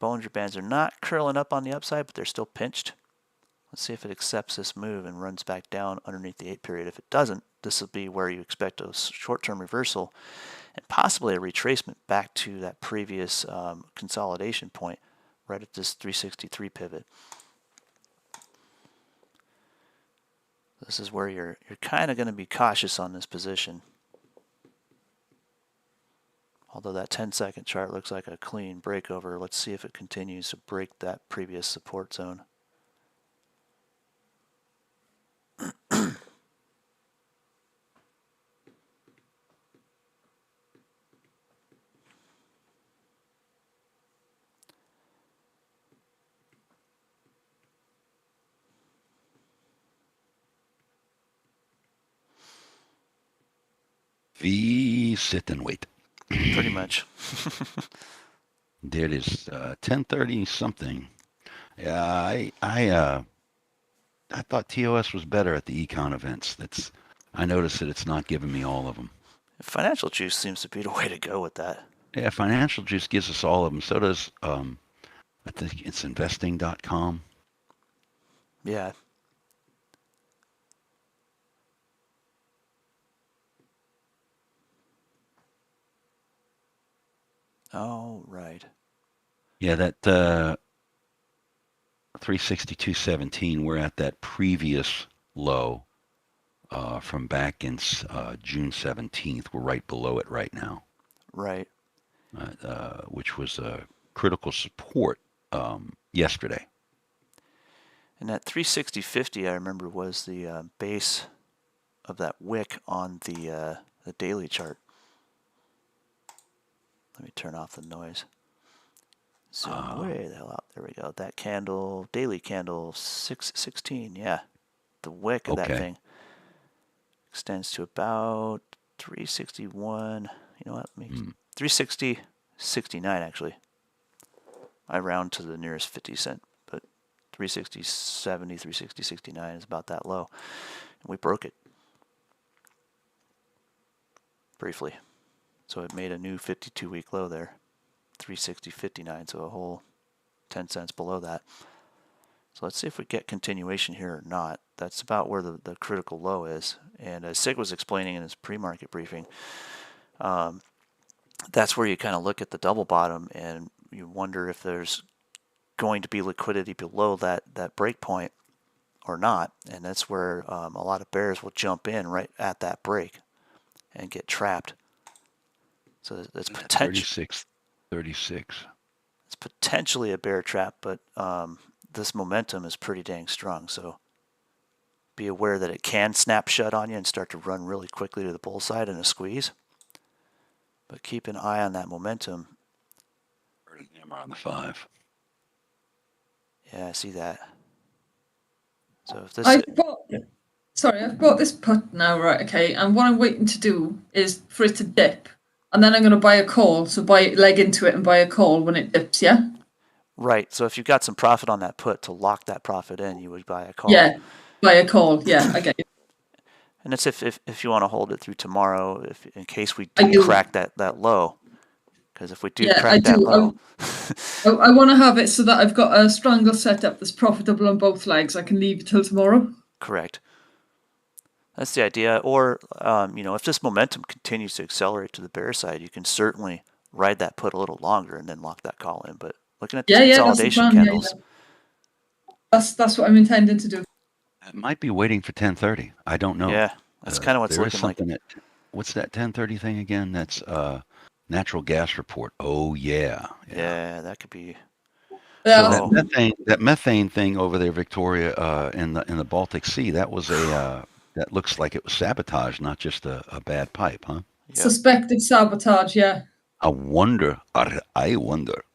S2: Bollinger Bands are not curling up on the upside, but they're still pinched. Let's see if it accepts this move and runs back down underneath the 8 period. If it doesn't, this will be where you expect a short-term reversal and possibly a retracement back to that previous consolidation point right at this 363 pivot. This is where you're kind of going to be cautious on this position. Although that 10-second chart looks like a clean breakover, let's see if it continues to break that previous support zone.
S1: V sit and wait.
S2: Pretty much.
S1: There it is, 10:30 something. Yeah, I thought TOS was better at the econ events. I noticed that it's not giving me all of them.
S2: Financial juice seems to be the way to go with that.
S1: Yeah, Financial Juice gives us all of them. So does I think it's investing.com.
S2: Yeah. Oh, right.
S1: Yeah, that 362.17. We're at that previous low from back in June 17th. We're right below it right now.
S2: Right.
S1: Which was critical support yesterday.
S2: And that 360.50, I remember, was the base of that wick on the daily chart. Let me turn off the noise. Zoom way the hell out. There we go. That candle, daily candle, 616. Yeah, the wick of that thing extends to about 361. You know what? 360.69 actually. I round to the nearest 50 cent, but 360.70, 360.69 is about that low. And we broke it briefly. So it made a new 52-week low there, 360.59, so a whole 10 cents below that. So let's see if we get continuation here or not. That's about where the critical low is. And as Sig was explaining in his pre-market briefing, that's where you kind of look at the double bottom and you wonder if there's going to be liquidity below that break point or not. And that's where a lot of bears will jump in right at that break and get trapped. So it's potential.
S1: 36.
S2: It's potentially a bear trap, but this momentum is pretty dang strong. So be aware that it can snap shut on you and start to run really quickly to the bull side in a squeeze. But keep an eye on that momentum.
S1: Hammer on the 5.
S2: Yeah, I see that. So if this,
S3: I've got this put now, right? Okay, and what I'm waiting to do is for it to dip, and then I'm going to buy a call. So leg into it and buy a call when it dips. Yeah.
S2: right. So if you've got some profit on that put, to lock that profit in, you would buy a call.
S3: Yeah, buy a call. Yeah, I get you.
S2: And that's if you want to hold it through tomorrow, if in case we
S3: I
S2: do
S3: do.
S2: crack that low. Because if we do
S3: Yeah, I
S2: crack that
S3: do.
S2: low,
S3: I want to have it so that I've got a strangle set up that's profitable on both legs. I can leave it till tomorrow.
S2: correct. That's the idea. Or, if this momentum continues to accelerate to the bear side, you can certainly ride that put a little longer and then lock that call in. But looking at these
S3: Yeah, that's the
S2: consolidation
S3: plan. Yeah,
S2: candles,
S3: that's what I'm intending to do.
S1: I might be waiting for 10:30. I don't know.
S2: yeah, that's kind of what it's
S1: There is
S2: looking like.
S1: something what's that 10:30 thing again? That's natural gas report. Oh yeah.
S2: Yeah, that could be.
S3: Yeah,
S2: So-
S1: That methane thing over there, Victoria, in the Baltic Sea, that was that looks like it was sabotage, not just a bad pipe, huh?
S2: Yep.
S3: suspected sabotage. Yeah.
S1: I wonder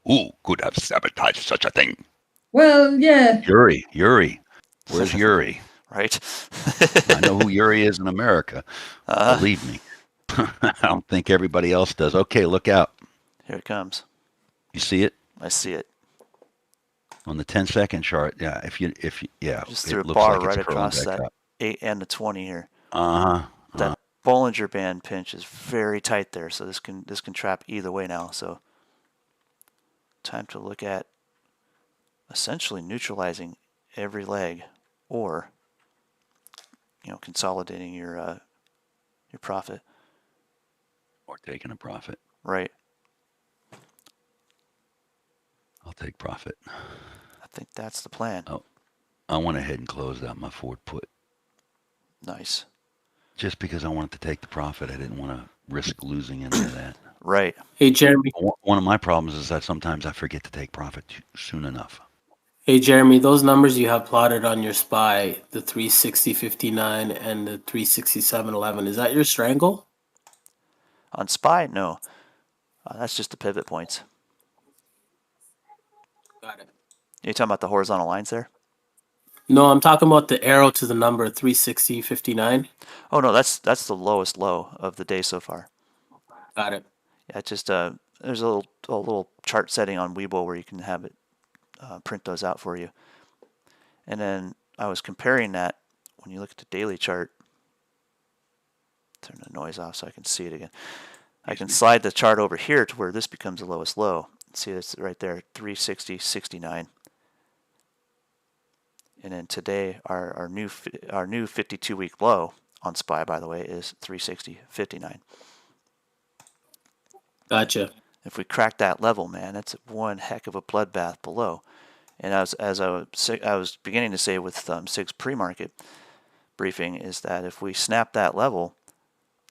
S1: who could have sabotaged such a thing.
S3: Well, yeah.
S1: Yuri. Where's Yuri?
S2: Right?
S1: I know who Yuri is in America. Believe me. I don't think everybody else does. Okay, look out.
S2: Here it comes.
S1: You see it
S2: I see it.
S1: on the 10-second chart? Yeah, if you
S2: Just
S1: it
S2: threw a
S1: looks
S2: bar
S1: like
S2: right
S1: it's curling
S2: across
S1: back
S2: that
S1: up.
S2: 8 and the 20 here.
S1: Uh-huh.
S2: That Bollinger Band pinch is very tight there, so this can trap either way now. So time to look at essentially neutralizing every leg, or consolidating your profit.
S1: Or taking a profit.
S2: Right.
S1: I'll take profit.
S2: I think that's the plan.
S1: Oh. I went ahead and closed out my Ford put.
S2: Nice.
S1: Just because I wanted to take the profit, I didn't want to risk losing any of that.
S2: Right.
S5: Hey, Jeremy.
S1: One of my problems is that sometimes I forget to take profit soon enough.
S5: Hey, Jeremy, those numbers you have plotted on your SPY, the 360.59 and the 367.11, is that your strangle?
S2: On SPY, no. That's just the pivot points.
S5: Got it.
S2: You're talking about the horizontal lines there?
S5: No, I'm talking about the arrow to the number 360.59.
S2: Oh no, that's the lowest low of the day so far.
S5: Got it.
S2: Yeah, it's just there's a little chart setting on Weibo where you can have it print those out for you. And then I was comparing that when you look at the daily chart. Turn the noise off so I can see it again. I can slide the chart over here to where this becomes the lowest low. See, it's right there, 360.69. And then today, our new 52-week low on SPY, by the way, is 360.59.
S5: Gotcha.
S2: If we crack that level, man, that's one heck of a bloodbath below. And as I was beginning to say with SIG's pre-market briefing, is that if we snap that level,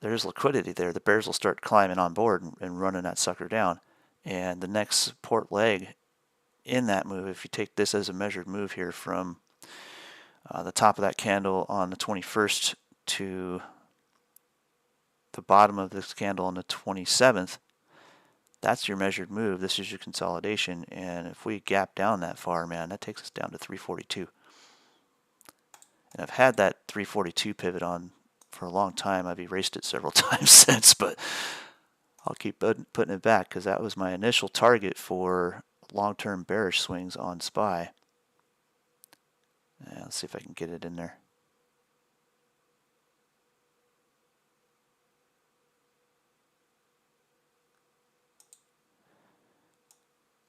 S2: there's liquidity there. The bears will start climbing on board and running that sucker down. And the next support leg in that move, if you take this as a measured move here from the top of that candle on the 21st to the bottom of this candle on the 27th, that's your measured move. This is your consolidation. And if we gap down that far, man, that takes us down to 342. And I've had that 342 pivot on for a long time. I've erased it several times since, but I'll keep putting it back because that was my initial target for long-term bearish swings on SPY. Let's see if I can get it in there.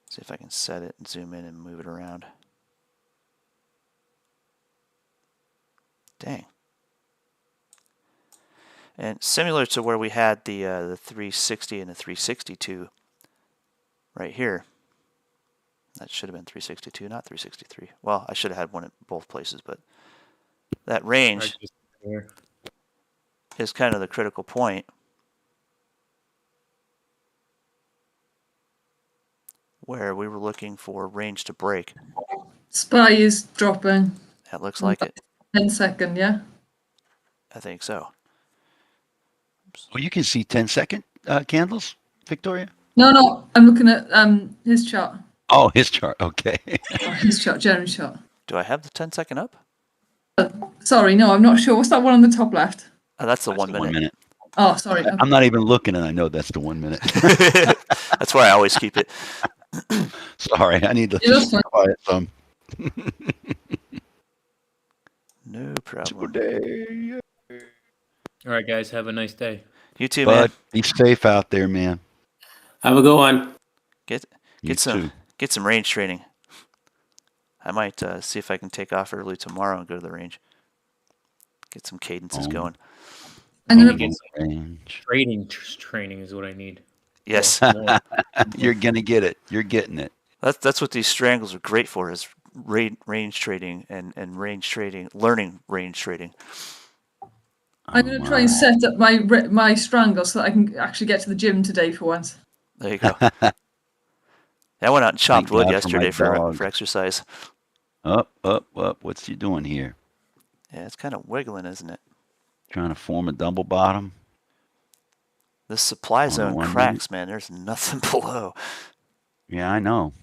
S2: See if I can set it and zoom in and move it around. Dang. And similar to where we had the 360 and the 362 right here. That should have been 362, not 363. Well, I should have had one at both places, but that range is kind of the critical point where we were looking for range to break.
S3: SPY is dropping.
S2: That looks like it.
S3: 10 second, yeah?
S2: I think so.
S1: Oh, you can see 10-second candles, Victoria?
S3: No, I'm looking at his chart.
S1: Oh, his chart. Okay.
S3: His chart, Jeremy's chart.
S2: Do I have the 10 second up?
S3: Sorry, no, I'm not sure. What's that one on the top left?
S2: Oh, that's the
S1: That's
S2: 1
S1: the
S2: minute.
S1: 1 minute.
S3: Oh, sorry.
S1: I'm not even looking, and I know that's the 1 minute.
S2: That's where I always keep it.
S1: Sorry, I need to
S3: Yeah, that's fine.
S1: quiet some.
S2: No problem.
S1: Day.
S4: All right, guys. Have a nice day.
S2: You too,
S1: Bud,
S2: man.
S1: be safe out there, man.
S5: Have a good one.
S2: Get
S1: You too.
S2: get some range training. I might see if I can take off early tomorrow and go to the range. Get some cadences
S1: Oh.
S2: going.
S3: I'm
S4: You
S3: gonna.
S4: get
S1: Range.
S4: Trading training is what I need.
S2: Yes,
S4: More.
S1: You're gonna get it. You're getting it.
S2: that's what these strangles are great for, is range trading and range trading, learning range trading.
S3: I'm gonna try and set up my strangle so that I can actually get to the gym today for once.
S2: There you go. I went out and chopped
S1: Thank
S2: wood
S1: God for my
S2: yesterday
S1: dog.
S2: for exercise.
S1: Up, up, up. What's you doing here?
S2: Yeah, it's kind of wiggling, isn't it?
S1: Trying to form a double bottom?
S2: This supply
S1: On
S2: zone
S1: one
S2: cracks, man. There's nothing below.
S1: Yeah, I know.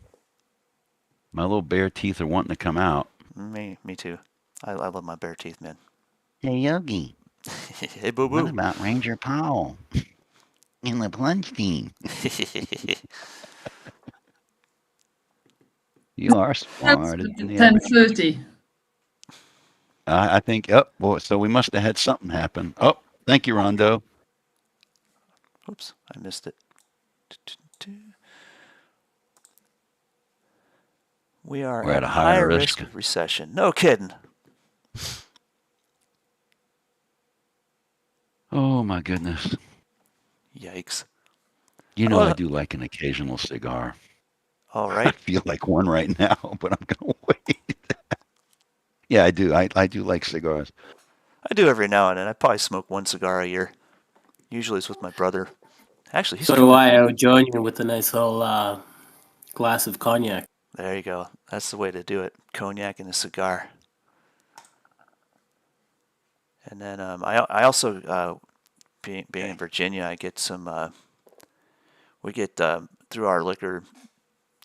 S1: My little bare teeth are wanting to come out.
S2: Me too. I love my bare teeth, man.
S1: Hey, Yogi,
S2: Hey, boo
S1: what
S2: boo.
S1: about Ranger Powell in the plunge team? You are smart. isn't he?
S3: 10:30.
S1: I think, oh, boy, so we must have had something happen. Oh, thank you, Rondo.
S2: Oops, I missed it. We are
S1: We're
S2: at
S1: at
S2: a
S1: a higher
S2: higher
S1: risk.
S2: risk of recession. No kidding.
S1: Oh, my goodness.
S2: Yikes.
S1: You know,
S2: Well,
S1: I do like an occasional cigar.
S2: All
S1: I
S2: right.
S1: feel like one right now, but I'm going to wait. Yeah, I do. I do like cigars.
S2: I do every now and then. I probably smoke one cigar a year. Usually it's with my brother. Actually, he's
S5: So do I. I would join you with a nice little glass of cognac.
S2: There you go. That's the way to do it. Cognac and a cigar. And then I also, being in Virginia, I get some. We get through our liquor.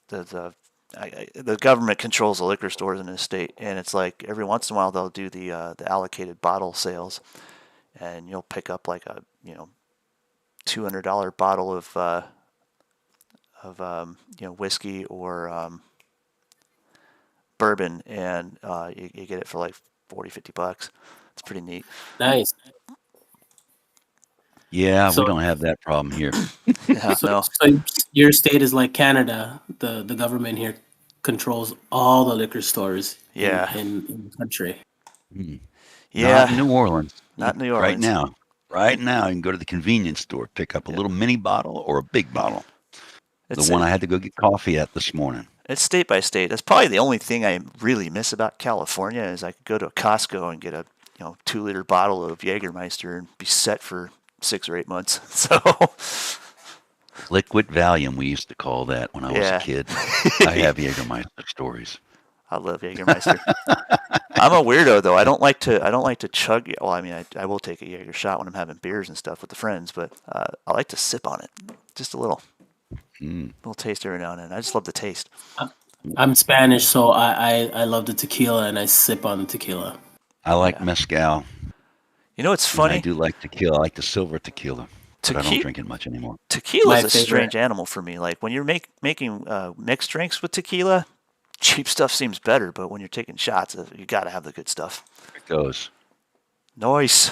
S2: The government controls the liquor stores in the state, and it's like every once in a while they'll do the allocated bottle sales, and you'll pick up like a $200 bottle of whiskey or bourbon, and you get it for like $40-$50. It's pretty neat.
S5: Nice.
S1: Yeah,
S5: So-
S1: we don't have that problem here.
S2: Yeah,
S5: So,
S2: no.
S5: so your state is like Canada. The government here controls all the liquor stores
S2: Yeah.
S5: in the country.
S2: Yeah.
S1: Not in New Orleans.
S2: Not in New
S1: Right
S2: Orleans.
S1: now. Right now, you can go to the convenience store, pick up a little mini bottle or a big bottle.
S2: It's
S1: The one I had to go get coffee at this morning.
S2: It's state by state. That's probably the only thing I really miss about California is I could go to a Costco and get a 2-liter bottle of Jägermeister and be set for 6 or 8 months. So
S1: Liquid Valium, we used to call that when I was
S2: Yeah.
S1: a kid. I have Jägermeister stories.
S2: I love Jägermeister. I'm a weirdo though. I don't like to chug. Well, I mean, I will take a Jäger shot when I'm having beers and stuff with the friends, but I like to sip on it, just a little taste every now and then. I just love the taste.
S5: I'm Spanish, so I love the tequila and I sip on the tequila.
S1: I like mezcal.
S2: You know what's
S1: And
S2: funny?
S1: I do like tequila. I like the silver tequila. But I don't
S2: Tequi-
S1: drink it much anymore.
S2: Tequila
S5: My
S2: is a
S5: favorite.
S2: strange animal for me. Like when you're making mixed drinks with tequila, cheap stuff seems better, but when you're taking shots, you got to have the good stuff.
S1: It goes.
S2: Nice.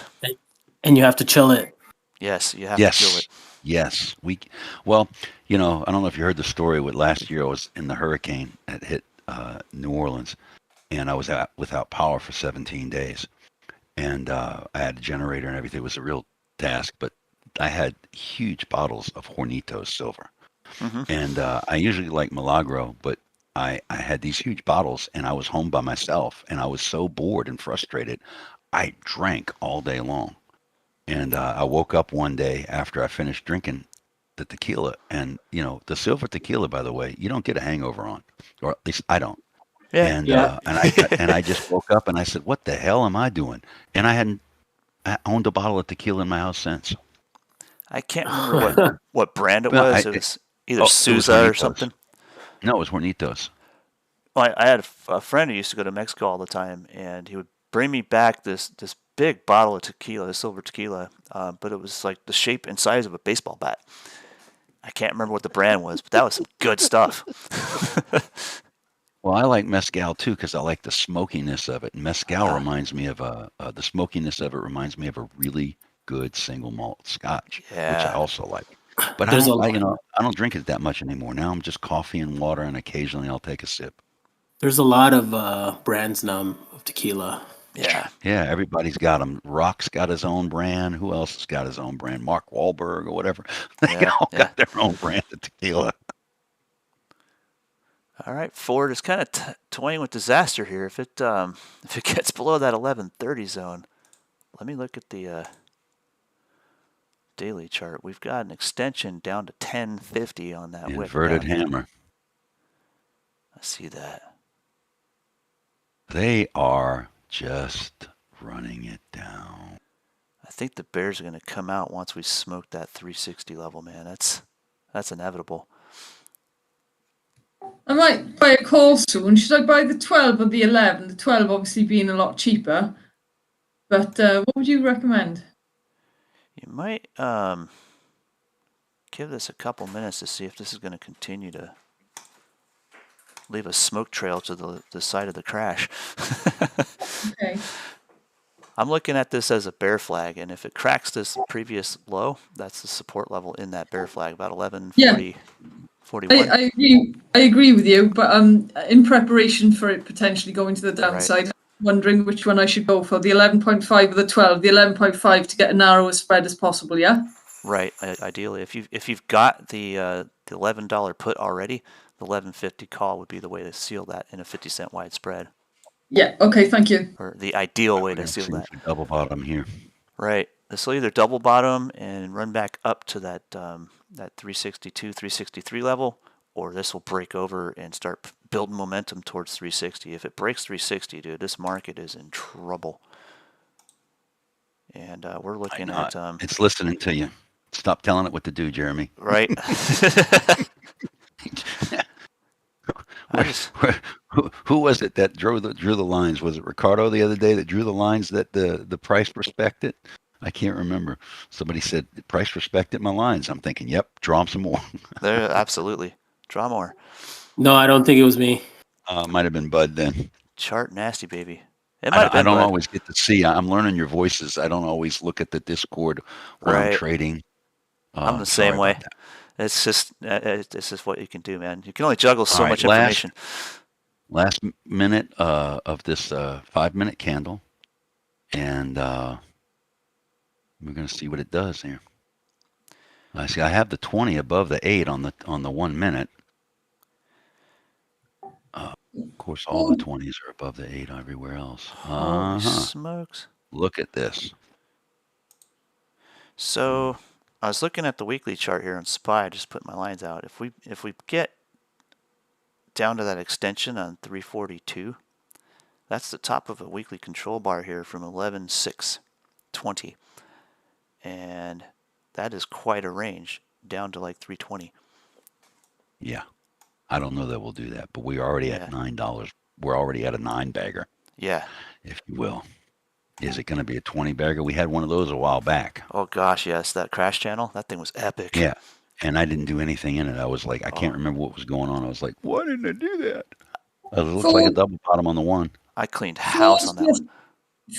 S5: And you have to chill it.
S2: Yes, you have to chill it.
S1: Yes. Well, I don't know if you heard the story with last year. I was in the hurricane that hit New Orleans, and I was without power for 17 days. And I had a generator and everything. It was a real task, but I had huge bottles of Hornitos silver. And I usually like Milagro, but I had these huge bottles, and I was home by myself, and I was so bored and frustrated. I drank all day long. And I woke up one day after I finished drinking the tequila, and the silver tequila, by the way, you don't get a hangover on, or at least I don't.
S2: Yeah.
S1: And
S5: Yeah.
S1: and I just woke up and I said, "What the hell am I doing?" And I owned a bottle of tequila in my house since.
S2: I can't remember what brand it
S1: Well,
S2: was.
S1: I-
S2: It was either
S1: it was
S2: Souza or
S1: Hornitos.
S2: something.
S1: No, it was Hornitos.
S2: Well, I had a friend who used to go to Mexico all the time, and he would bring me back this big bottle of tequila, silver tequila, but it was like the shape and size of a baseball bat. I can't remember what the brand was, but that was some good stuff.
S1: Well, I like mezcal too because I like the smokiness of it. Mezcal reminds me of the smokiness of it reminds me of a really good single malt Scotch, which I
S2: Yeah.
S1: also like. But
S5: There's a
S1: I don't drink it that much anymore. Now I'm just coffee and water, and occasionally I'll take a sip.
S5: there's a lot of brands now of tequila.
S2: Yeah.
S1: Yeah, everybody's got them. Rock's got his own brand. Who else has got his own brand? Mark Wahlberg or whatever. They
S2: Yeah,
S1: all
S2: yeah.
S1: got their own brand of tequila.
S2: All right, Ford is kind of toying with disaster here. If it gets below that 1130 zone, let me look at the daily chart. We've got an extension down to 1050 on that wick.
S1: Inverted
S2: down here.
S1: hammer.
S2: I see that.
S1: They are just running it down.
S2: I think the bears are going to come out once we smoke that 360 level, man. That's inevitable.
S3: I might buy a call soon. Should I buy the 12 or the 11? The 12 obviously being a lot cheaper. But what would you recommend?
S2: You might give this a couple minutes to see if this is going to continue to leave a smoke trail to the side of the crash.
S3: Okay.
S2: I'm looking at this as a bear flag, and if it cracks this previous low, that's the support level in that bear flag, about 1140, 41.
S3: I agree with you, but in preparation for it potentially going to the downside, I'm wondering which one I should go for, the 11.5 or the 12. The 11.5 to get a narrower spread as possible, yeah?
S2: Right. Ideally, if you've got the $11 put already, the 11.50 call would be the way to seal that in a 50-cent wide spread,
S3: Yeah, okay, thank you.
S2: or the ideal way
S1: We're
S2: to
S1: gonna
S2: seal
S1: see
S2: that.
S1: if we double bottom here.
S2: Right. This will either double bottom and run back up to that that 362, 363 level, or this will break over and start building momentum towards 360. If it breaks 360, dude, this market is in trouble. And we're looking at
S1: It's listening to you. Stop telling it what to do, Jeremy.
S2: right.
S1: Who was it that drew the lines? Was it Ricardo the other day that drew the lines that the price respected? I can't remember. Somebody said the price respected my lines. I'm thinking, yep, draw 'em some more.
S2: There, absolutely. Draw more.
S5: No, I don't think it was me.
S1: Might have been Bud then.
S2: Chart nasty, baby. It might have
S1: I
S2: been
S1: don't
S2: Bud.
S1: always get to see. I'm learning your voices. I don't always look at the Discord when I'm
S2: Right.
S1: trading.
S2: I'm the
S1: Sorry
S2: same way.
S1: about that.
S2: It's just what you can do, man. You can only juggle so
S1: All right,
S2: much information.
S1: Last minute of this 5-minute candle, and we're going to see what it does here. I see. I have the 20 above the 8 on the 1 minute. Of course, all the 20s are above the 8 everywhere else.
S2: Holy smokes!
S1: Look at this.
S2: So I was looking at the weekly chart here on SPY. I just put my lines out. If we get down to that extension on 342, that's the top of a weekly control bar here from 11.620, and that is quite a range down to like 320.
S1: Yeah. I don't know that we'll do that, but we're already at $9. We're already at a 9 bagger,
S2: Yeah.
S1: if you will. Is it going to be a 20 bagger? We had one of those a while back.
S2: Oh gosh, yes, that crash channel, that thing was epic.
S1: Yeah. And I didn't do anything in it. I was like, I can't remember what was going on. I was like, why didn't I do that? It looks like a double bottom on the 1.
S2: I cleaned house on that one.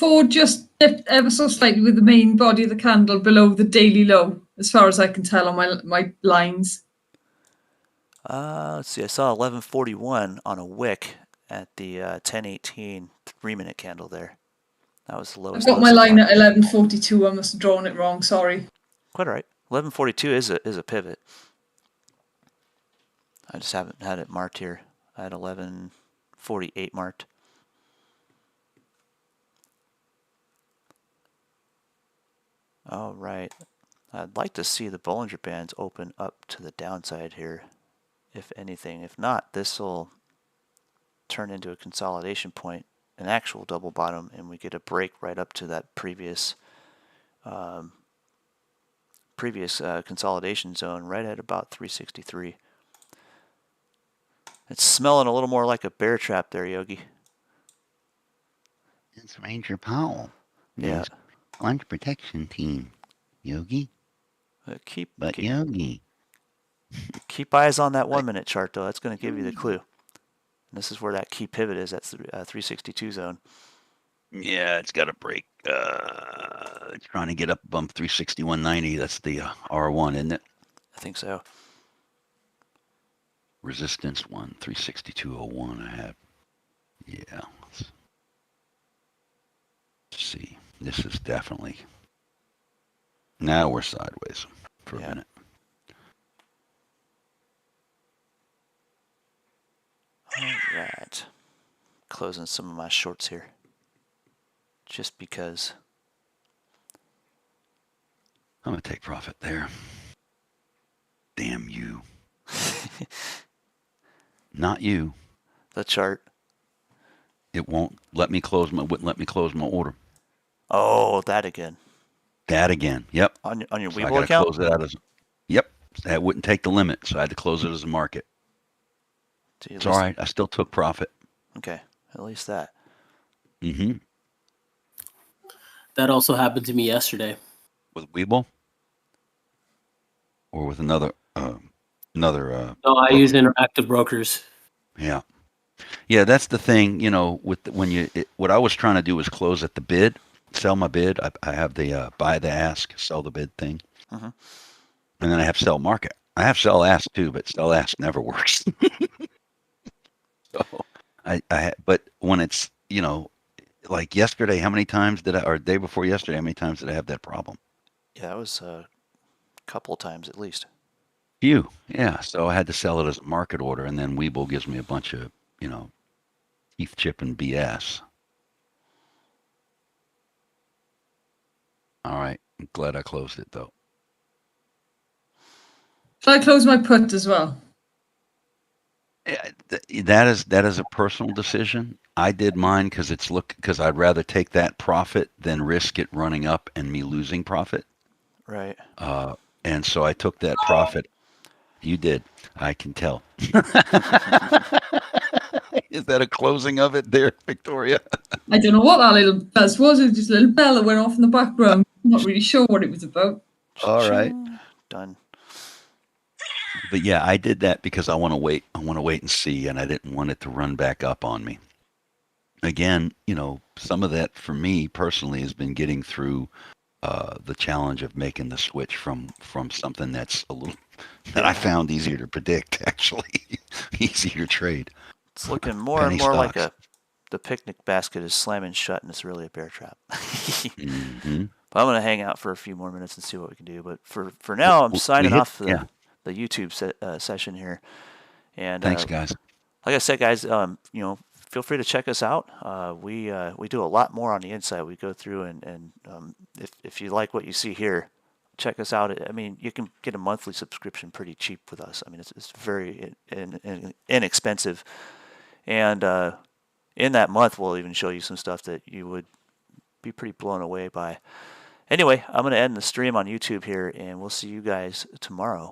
S3: Ford just dipped ever so slightly with the main body of the candle below the daily low, as far as I can tell on my lines.
S2: Let's see, I saw 1141 on a wick at the 1018 3-minute candle there. That was the
S3: I've
S2: lowest.
S3: got my line at 1142. I must have drawn it wrong. Sorry.
S2: Quite all right. 1142 is a pivot. I just haven't had it marked here. I had 1148 marked. All right. I'd like to see the Bollinger Bands open up to the downside here, if anything. If not, this will turn into a consolidation point, an actual double bottom, and we get a break right up to that previous consolidation zone right at about 363. It's smelling a little more like a bear trap there, Yogi.
S1: It's Ranger Powell.
S2: Yeah.
S1: Lunch protection team. Yogi?
S2: Keep
S1: Yogi.
S2: Keep eyes on that 1-minute chart, though. That's going to give you the clue. And this is where that key pivot is. That's the 362 zone.
S1: Yeah, it's got a break. Trying to get up bump 361.90. That's the R1, isn't it?
S2: I think so.
S1: Resistance 1, 362.01. I have. Yeah. Let's see. This is definitely. Now we're sideways for
S2: Yeah.
S1: a minute.
S2: All right. Closing some of my shorts here. Just because.
S1: I'm going to take profit there. Damn you. Not you.
S2: The chart.
S1: It wouldn't let me close my order.
S2: Oh, that again.
S1: That again. Yep.
S2: On your
S1: So I
S2: Webull
S1: gotta
S2: account?
S1: close it out as. Yep. That wouldn't take the limit, so I had to close it as a market.
S2: See, at
S1: It's all
S2: least-
S1: right. I still took profit.
S2: Okay. At least that.
S1: Mm-hmm.
S5: That also happened to me yesterday.
S1: With Webull? Or with another
S5: No, I use Interactive Brokers.
S1: yeah. Yeah, that's the thing, with what I was trying to do was close at the bid, sell my bid. I have the buy the ask, sell the bid thing.
S2: Mhm.
S1: And then I have sell market. I have sell ask too, but sell ask never works. So but when it's, like yesterday, how many times or day before yesterday, how many times did I have that problem?
S2: Yeah, that was a couple of times at least.
S1: Few. Yeah. So I had to sell it as a market order, and then Webull gives me a bunch of, teeth chipping BS. All right. I'm glad I closed it though.
S3: Shall I close my put as well?
S1: Yeah, that is a personal decision. I did mine because I'd rather take that profit than risk it running up and me losing profit.
S2: Right.
S1: And so I took that profit. You did. I can tell. Is that a closing of it there, Victoria?
S3: I don't know what that little buzz was. It was just a little bell that went off in the background. I'm not really sure what it was about.
S1: All right.
S2: Done.
S1: But yeah, I did that because I want to wait. I want to wait and see, and I didn't want it to run back up on me. Again, some of that for me personally has been getting through the challenge of making the switch from something that's a little that I found easier to predict, actually, easier to trade.
S2: It's looking more
S1: Penny
S2: and more like
S1: stocks.
S2: the picnic basket is slamming shut and it's really a bear trap.
S1: Hmm.
S2: But I'm going to hang out for a few more minutes and see what we can do. But for now, I'm signing off the YouTube session here. And
S1: Thanks, guys.
S2: like I said, guys, feel free to check us out. We do a lot more on the inside. We go through and if you like what you see here, check us out. I mean, you can get a monthly subscription pretty cheap with us. I mean, it's very inexpensive. And in that month, we'll even show you some stuff that you would be pretty blown away by. Anyway, I'm going to end the stream on YouTube here, and we'll see you guys tomorrow.